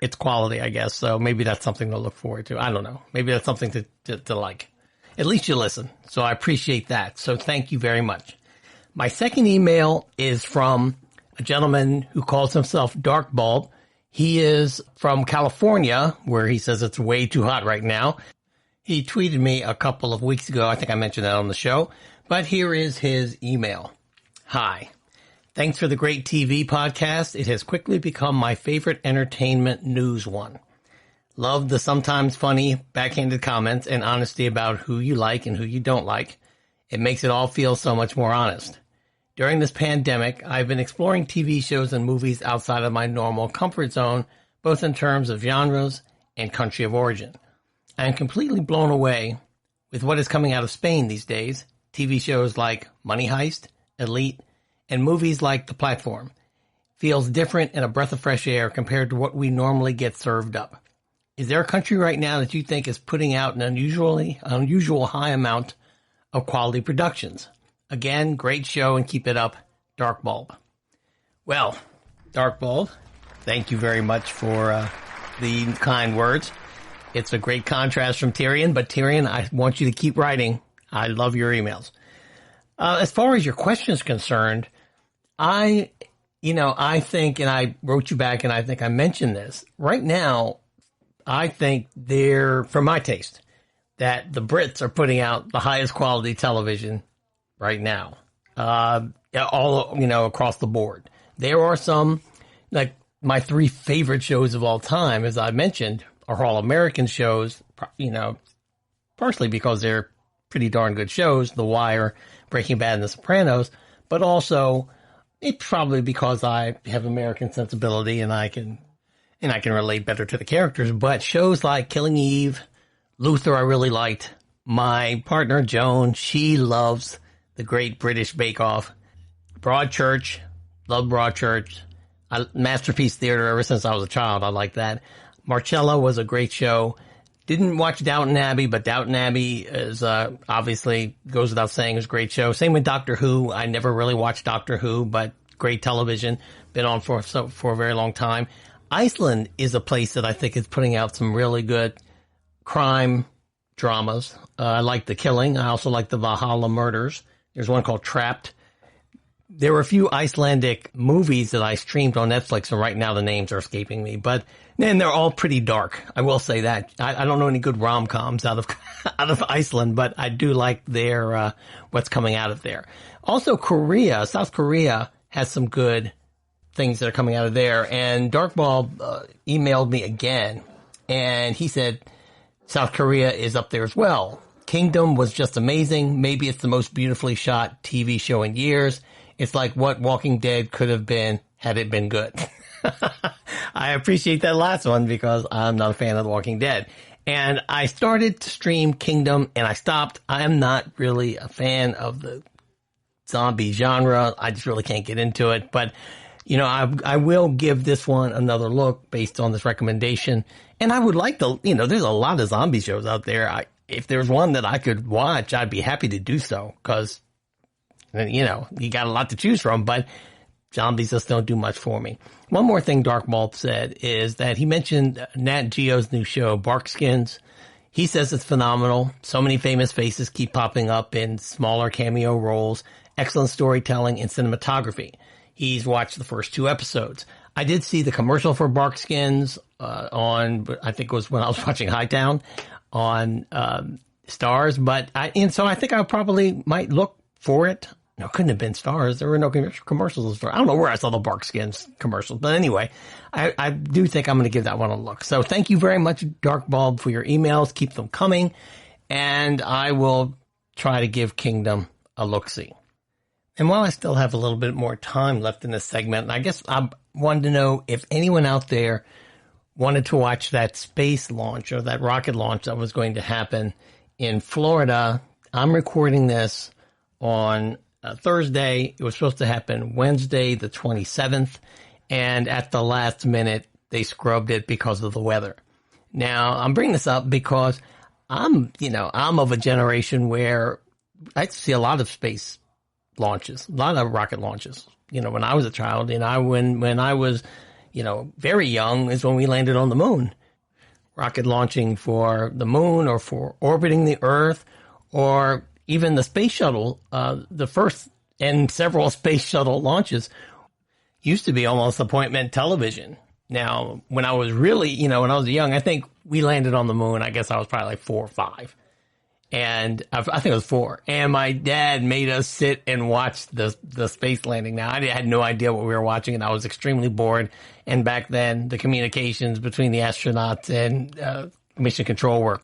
its quality, I guess. So maybe that's something to look forward to. I don't know. Maybe that's something to like. At least you listen. So I appreciate that. So thank you very much. My second email is from a gentleman who calls himself Dark Bulb. He is from California, where he says it's way too hot right now. He tweeted me a couple of weeks ago. I think I mentioned that on the show, but here is his email. Hi. Thanks for the great TV podcast. It has quickly become my favorite entertainment news one. Love the sometimes funny backhanded comments and honesty about who you like and who you don't like. It makes it all feel so much more honest. During this pandemic, I've been exploring TV shows and movies outside of my normal comfort zone, both in terms of genres and country of origin. I am completely blown away with what is coming out of Spain these days. TV shows like Money Heist, Elite, and movies like The Platform. Feels different and a breath of fresh air compared to what we normally get served up. Is there a country right now that you think is putting out an unusual high amount of quality productions? Again, great show and keep it up, Dark Bulb. Well, Dark Bulb, thank you very much for the kind words. It's a great contrast from Tyrion, but Tyrion, I want you to keep writing. I love your emails. As far as your question is concerned, I think, and I wrote you back and I think I mentioned this, right now, I think for my taste, that the Brits are putting out the highest quality television right now, all, across the board. There are some, like my three favorite shows of all time, as I mentioned, are all American shows, partially because they're pretty darn good shows, The Wire, Breaking Bad, and The Sopranos, but also it's probably because I have American sensibility and I can relate better to the characters. But shows like Killing Eve, Luther, I really liked. My partner Joan, she loves the Great British Bake Off. Broadchurch, love Broadchurch. Masterpiece Theater, ever since I was a child, I like that. Marcella was a great show. Didn't watch Downton Abbey, but Downton Abbey is obviously, goes without saying, is a great show. Same with Doctor Who. I never really watched Doctor Who, but great television. Been on for a very long time. Iceland is a place that I think is putting out some really good crime dramas. I like The Killing. I also like the Valhalla Murders. There's one called Trapped. There were a few Icelandic movies that I streamed on Netflix, and right now the names are escaping me. But then they're all pretty dark. I will say that. I don't know any good rom-coms out of Iceland, but I do like their what's coming out of there. Also, South Korea has some good things that are coming out of there. And Darkball emailed me again, and he said South Korea is up there as well. Kingdom was just amazing. Maybe it's the most beautifully shot TV show in years. It's like what Walking Dead could have been had it been good. I appreciate that last one because I'm not a fan of The Walking Dead. And I started to stream Kingdom and I stopped. I am not really a fan of the zombie genre. I just really can't get into it. But, I will give this one another look based on this recommendation. And I would like to, there's a lot of zombie shows out there. If there's one that I could watch, I'd be happy to do so because, you got a lot to choose from, but zombies just don't do much for me. One more thing Dark Bulb said is that he mentioned Nat Geo's new show, Barkskins. He says it's phenomenal. So many famous faces keep popping up in smaller cameo roles, excellent storytelling and cinematography. He's watched the first 2 episodes. I did see the commercial for Barkskins on, I think it was when I was watching Hightown on Stars, so I think I probably might look for it. No, it couldn't have been Stars. There were no commercials for it. I don't know where I saw the Barkskins commercials. But anyway, I do think I'm going to give that one a look. So thank you very much, Dark Bulb, for your emails. Keep them coming. And I will try to give Kingdom a look-see. And while I still have a little bit more time left in this segment, I guess I wanted to know if anyone out there wanted to watch that space launch or that rocket launch that was going to happen in Florida. I'm recording this on Thursday. It was supposed to happen Wednesday, the 27th. And at the last minute, they scrubbed it because of the weather. Now, I'm bringing this up because I'm of a generation where I see a lot of space launches, a lot of rocket launches. When I was a child, when I was, very young is when we landed on the moon. Rocket launching for the moon or for orbiting the Earth or even the space shuttle, the first and several space shuttle launches used to be almost appointment television. Now, when I was really, when I was young, I think we landed on the moon. I guess I was probably like 4 or 5. And I think it was 4. And my dad made us sit and watch the space landing. Now, I had no idea what we were watching, and I was extremely bored. And back then, the communications between the astronauts and mission control were...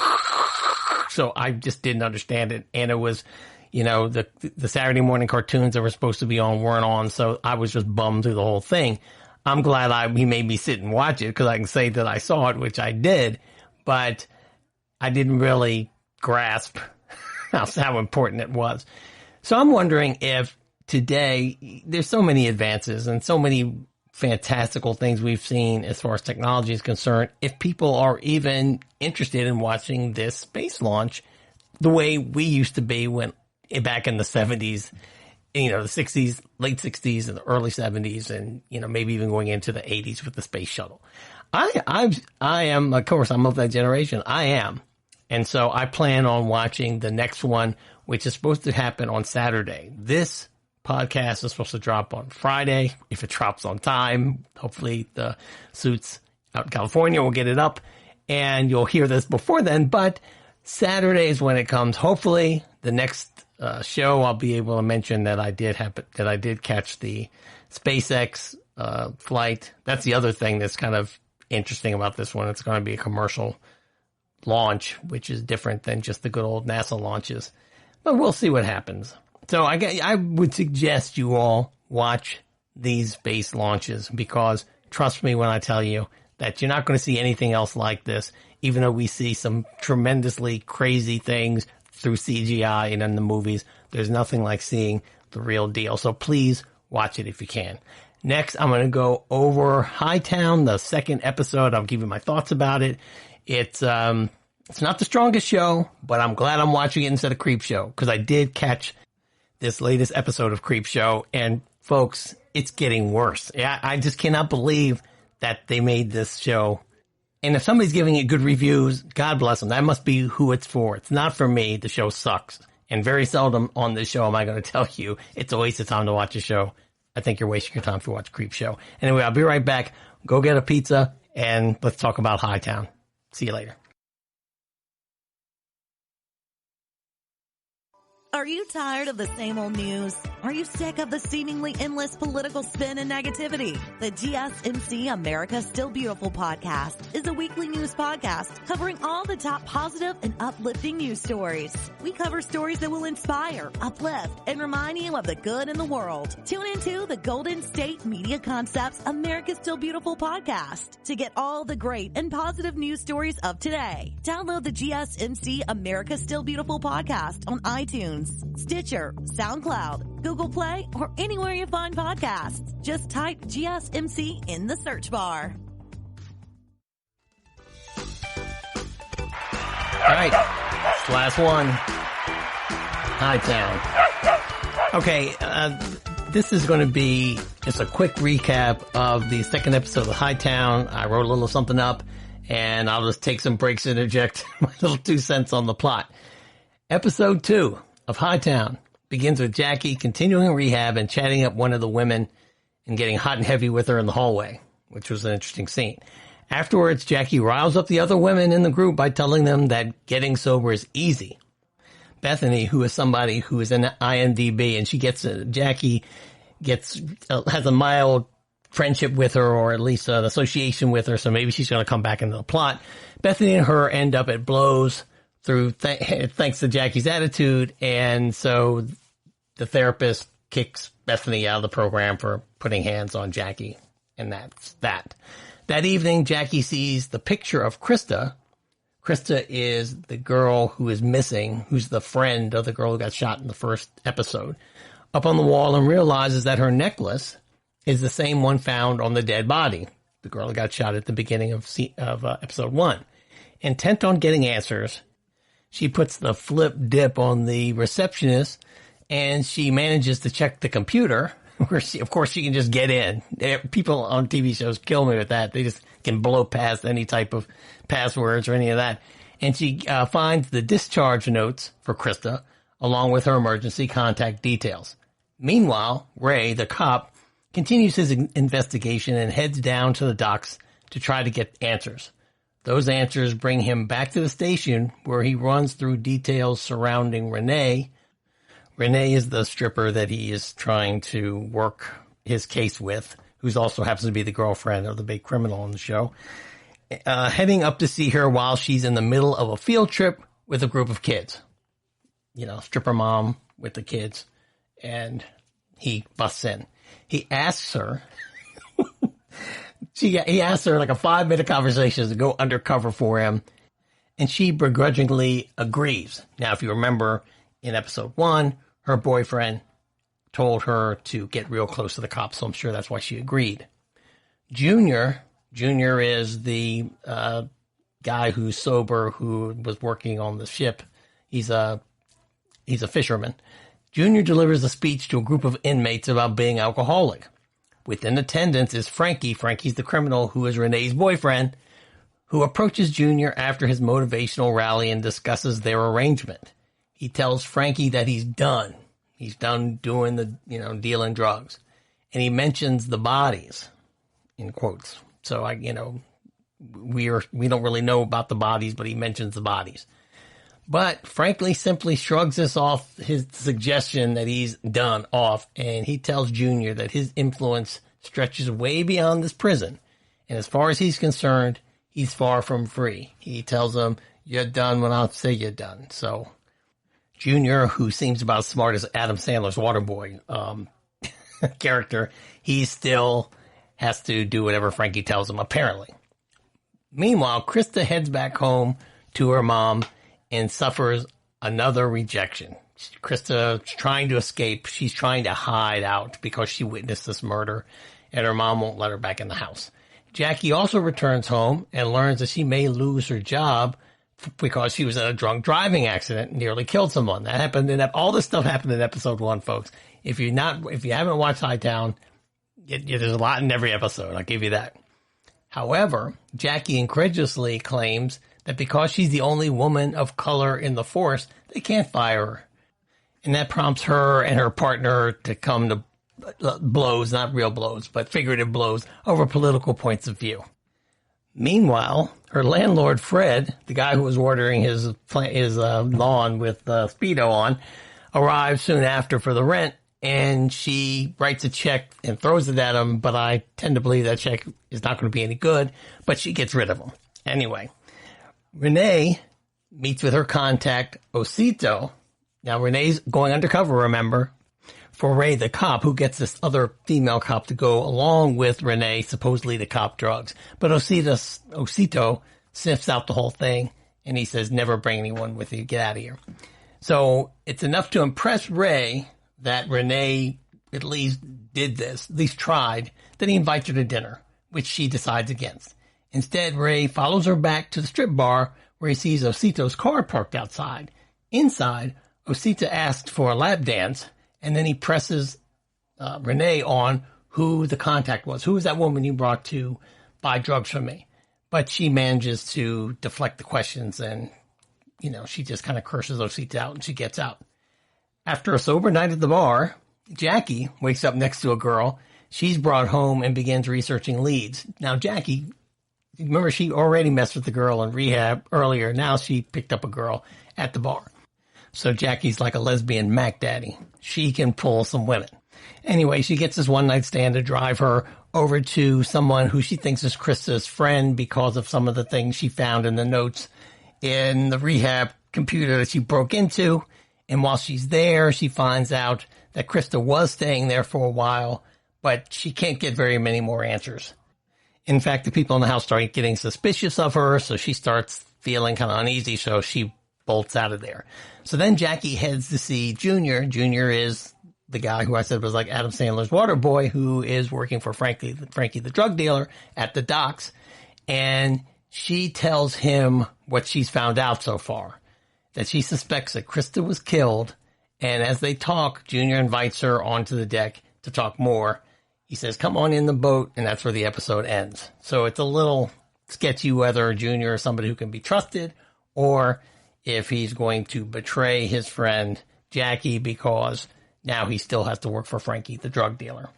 So I just didn't understand it. And it was, the Saturday morning cartoons that were supposed to be on weren't on. So I was just bummed through the whole thing. I'm glad he made me sit and watch it because I can say that I saw it, which I did. But I didn't really grasp how important it was. So I'm wondering if today there's so many advances and so many fantastical things we've seen as far as technology is concerned, if people are even interested in watching this space launch the way we used to be back in the 70s, the 60s, late 60s and the early 70s, and maybe even going into the 80s with the space shuttle. I am, of course, I'm of that generation. I am. And so I plan on watching the next one, which is supposed to happen on Saturday. This podcast is supposed to drop on Friday. If it drops on time, hopefully the suits out in California will get it up and you'll hear this before then. But Saturday is when it comes. Hopefully the next show I'll be able to mention that I did catch the SpaceX flight. That's the other thing that's kind of interesting about this one. It's going to be a commercial launch, which is different than just the good old NASA launches. But we'll see what happens. So I would suggest you all watch these space launches because trust me when I tell you that you're not going to see anything else like this, even though we see some tremendously crazy things through CGI and in the movies. There's nothing like seeing the real deal. So please watch it if you can. Next, I'm going to go over Hightown, the second episode. I'll give you my thoughts about it. It's not the strongest show, but I'm glad I'm watching it instead of Creepshow because I did catch this latest episode of Creepshow, and folks, it's getting worse. I just cannot believe that they made this show. And if somebody's giving it good reviews, God bless them. That must be who it's for. It's not for me. The show sucks. And very seldom on this show am I going to tell you it's a waste of time to watch a show. I think you're wasting your time if you watch Creepshow. Anyway, I'll be right back. Go get a pizza, and let's talk about Hightown. See you later. Are you tired of the same old news? Are you sick of the seemingly endless political spin and negativity? The GSMC America's Still Beautiful podcast is a weekly news podcast covering all the top positive and uplifting news stories. We cover stories that will inspire, uplift, and remind you of the good in the world. Tune into the Golden State Media Concepts America's Still Beautiful podcast to get all the great and positive news stories of today. Download the GSMC America's Still Beautiful podcast on iTunes, Stitcher, SoundCloud, Google Play, or anywhere you find podcasts. Just type GSMC in the search bar. All right, last one. Hightown. Okay, this is going to be just a quick recap of the second episode of Hightown. I wrote a little something up, and I'll just take some breaks and interject my little 2 cents on the plot. Episode 2 of Hightown begins with Jackie continuing rehab and chatting up one of the women and getting hot and heavy with her in the hallway, which was an interesting scene. Afterwards, Jackie riles up the other women in the group by telling them that getting sober is easy. Bethany, who is somebody who is in IMDb, and Jackie has a mild friendship with her, or at least an association with her, so maybe she's going to come back into the plot. Bethany and her end up at blows through thanks to Jackie's attitude, and so the therapist kicks Bethany out of the program for putting hands on Jackie, and that's that. That evening, Jackie sees the picture of Krista. Krista is the girl who is missing, who's the friend of the girl who got shot in the first episode, up on the wall, and realizes that her necklace is the same one found on the dead body, the girl who got shot at the beginning of episode 1. Intent on getting answers, she puts the flip dip on the receptionist, and she manages to check the computer, where of course she can just get in. People on TV shows kill me with that. They just can blow past any type of passwords or any of that. And she finds the discharge notes for Krista, along with her emergency contact details. Meanwhile, Ray, the cop, continues his investigation and heads down to the docks to try to get answers. Those answers bring him back to the station where he runs through details surrounding Renee. Renee is the stripper that he is trying to work his case with, who also happens to be the girlfriend of the big criminal in the show. Heading up to see her while she's in the middle of a field trip with a group of kids. You know, stripper mom with the kids. And he busts in. He asks her, he asks her like a 5-minute conversation to go undercover for him. And she begrudgingly agrees. Now, if you remember in episode 1, her boyfriend told her to get real close to the cops. So I'm sure that's why she agreed. Junior is the guy who's sober, who was working on the ship. He's a fisherman. Junior delivers a speech to a group of inmates about being alcoholic. Within attendance is Frankie. Frankie's the criminal who is Renee's boyfriend, who approaches Junior after his motivational rally and discusses their arrangement. He tells Frankie that he's done. He's done doing the, dealing drugs. And he mentions the bodies, in quotes. So we don't really know about the bodies, but he mentions the bodies. But frankly, simply shrugs us off his suggestion that he's done off, and he tells Junior that his influence stretches way beyond this prison. And as far as he's concerned, he's far from free. He tells him, "You're done when I say you're done." So Junior, who seems about as smart as Adam Sandler's Waterboy character, he still has to do whatever Frankie tells him, apparently. Meanwhile, Krista heads back home to her mom and suffers another rejection. Krista's trying to escape. She's trying to hide out because she witnessed this murder, and her mom won't let her back in the house. Jackie also returns home and learns that she may lose her job because she was in a drunk driving accident and nearly killed someone. That happened all this stuff happened in episode 1, folks. If you haven't watched Hightown, there's a lot in every episode. I'll give you that. However, Jackie incredulously claims that because she's the only woman of color in the force, they can't fire her. And that prompts her and her partner to come to blows, not real blows, but figurative blows over political points of view. Meanwhile, her landlord, Fred, the guy who was watering his lawn with Speedo on, arrives soon after for the rent, and she writes a check and throws it at him, but I tend to believe that check is not going to be any good, but she gets rid of him. Anyway, Renee meets with her contact, Osito. Now, Renee's going undercover, remember, for Ray the cop, who gets this other female cop to go along with Renee, supposedly to cop drugs. But Osito sniffs out the whole thing, and he says, "Never bring anyone with you. Get out of here." So it's enough to impress Ray that Renee at least did this, at least tried, that he invites her to dinner, which she decides against. Instead, Ray follows her back to the strip bar where he sees Osito's car parked outside. Inside, Osito asks for a lap dance, and then he presses Renee on who the contact was. Who was that woman you brought to buy drugs from me? But she manages to deflect the questions, and, she just kind of curses Osito out, and she gets out. After a sober night at the bar, Jackie wakes up next to a girl. She's brought home and begins researching leads. Now, Jackie, remember, she already messed with the girl in rehab earlier. Now she picked up a girl at the bar. So Jackie's like a lesbian Mac Daddy. She can pull some women. Anyway, she gets this one-night stand to drive her over to someone who she thinks is Krista's friend because of some of the things she found in the notes in the rehab computer that she broke into. And while she's there, she finds out that Krista was staying there for a while, but she can't get very many more answers. In fact, the people in the house start getting suspicious of her, so she starts feeling kind of uneasy, so she bolts out of there. So then Jackie heads to see Junior. Junior is the guy who I said was like Adam Sandler's Waterboy, who is working for Frankie the drug dealer at the docks. And she tells him what she's found out so far, that she suspects that Krista was killed. And as they talk, Junior invites her onto the deck to talk more. He says, "Come on in the boat," and that's where the episode ends. So it's a little sketchy whether Junior is somebody who can be trusted or if he's going to betray his friend Jackie because now he still has to work for Frankie, the drug dealer.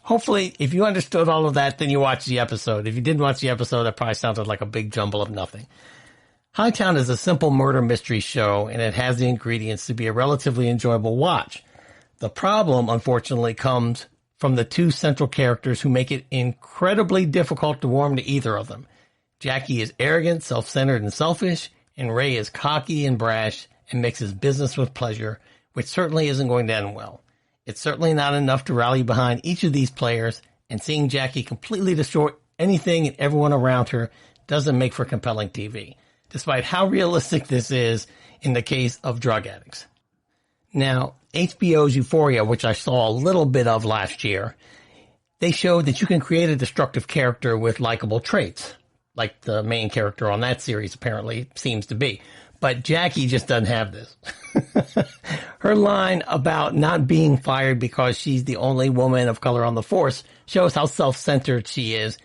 Hopefully, if you understood all of that, then you watched the episode. If you didn't watch the episode, that probably sounded like a big jumble of nothing. Hightown is a simple murder mystery show, and it has the ingredients to be a relatively enjoyable watch. The problem, unfortunately, comes from the two central characters who make it incredibly difficult to warm to either of them. Jackie is arrogant, self-centered, and selfish, and Ray is cocky and brash and mixes business with pleasure, which certainly isn't going to end well. It's certainly not enough to rally behind each of these players, and seeing Jackie completely destroy anything and everyone around her doesn't make for compelling TV, despite how realistic this is in the case of drug addicts. Now, HBO's Euphoria, which I saw a little bit of last year, they showed that you can create a destructive character with likable traits, like the main character on that series apparently seems to be. But Jackie just doesn't have this. Her line about not being fired because she's the only woman of color on the force shows how self-centered she is.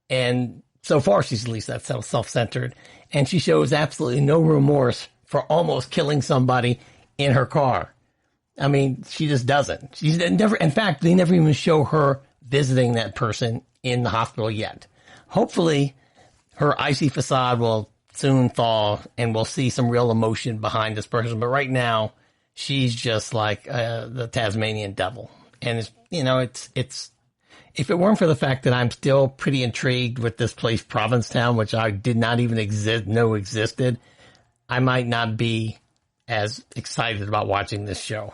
And so far, she's at least that self-centered. And she shows absolutely no remorse for almost killing somebody in her car. I mean, she just doesn't. She's never, in fact, they never even show her visiting that person in the hospital yet. Hopefully, her icy facade will soon thaw and we'll see some real emotion behind this person. But right now, she's just like the Tasmanian devil. And it's if it weren't for the fact that I'm still pretty intrigued with this place, Provincetown, which I did not even know existed, I might not be as excited about watching this show.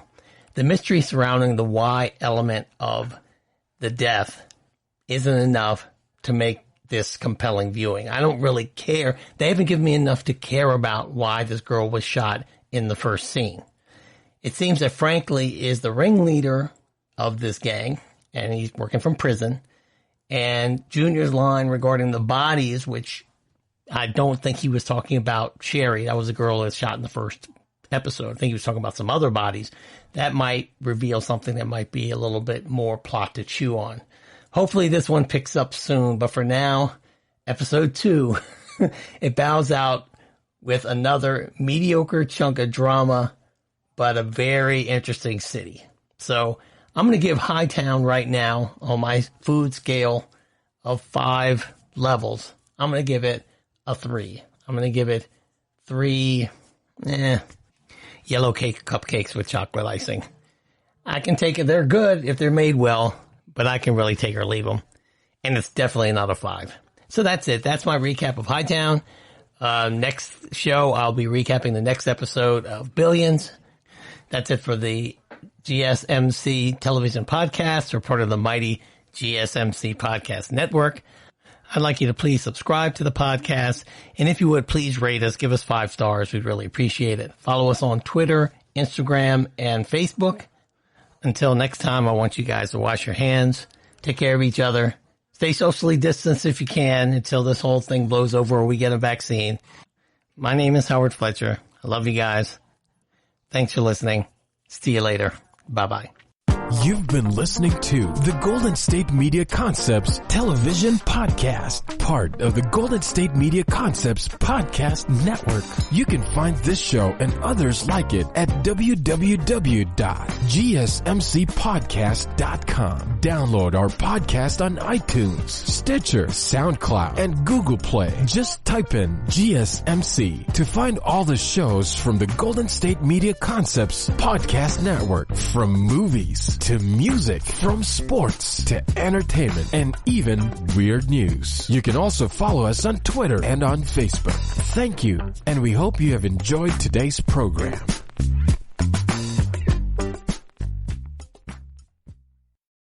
The mystery surrounding the why element of the death isn't enough to make this compelling viewing. I don't really care. They haven't given me enough to care about why this girl was shot in the first scene. It seems that Franklin is the ringleader of this gang, and he's working from prison. And Junior's line regarding the bodies, which I don't think he was talking about Sherry. That was the girl that was shot in the first episode. I think he was talking about some other bodies. That might reveal something that might be a little bit more plot to chew on. Hopefully this one picks up soon, but for now, episode 2, it bows out with another mediocre chunk of drama, but a very interesting city. So I'm going to give Hightown right now on my food scale of 5 levels. I'm going to give it a 3. I'm going to give it 3 yellow cake cupcakes with chocolate icing. I can take it. They're good if they're made well, but I can really take or leave them. And it's definitely not a 5. So that's it. That's my recap of Hightown. Next show, I'll be recapping the next episode of Billions. That's it for the GSMC television podcast, or part of the mighty GSMC podcast network. I'd like you to please subscribe to the podcast. And if you would, please rate us. Give us 5 stars. We'd really appreciate it. Follow us on Twitter, Instagram, and Facebook. Until next time, I want you guys to wash your hands, take care of each other, stay socially distanced if you can until this whole thing blows over or we get a vaccine. My name is Howard Fletcher. I love you guys. Thanks for listening. See you later. Bye-bye. You've been listening to the Golden State Media Concepts television podcast, part of the Golden State Media Concepts podcast network. You can find this show and others like it at www.gsmcpodcast.com. Download our podcast on iTunes, Stitcher, SoundCloud, and Google Play. Just type in GSMC to find all the shows from the Golden State Media Concepts podcast network, from movies to music, from sports to entertainment, and even weird news. You can also follow us on Twitter and on Facebook. Thank you, and we hope you have enjoyed today's program.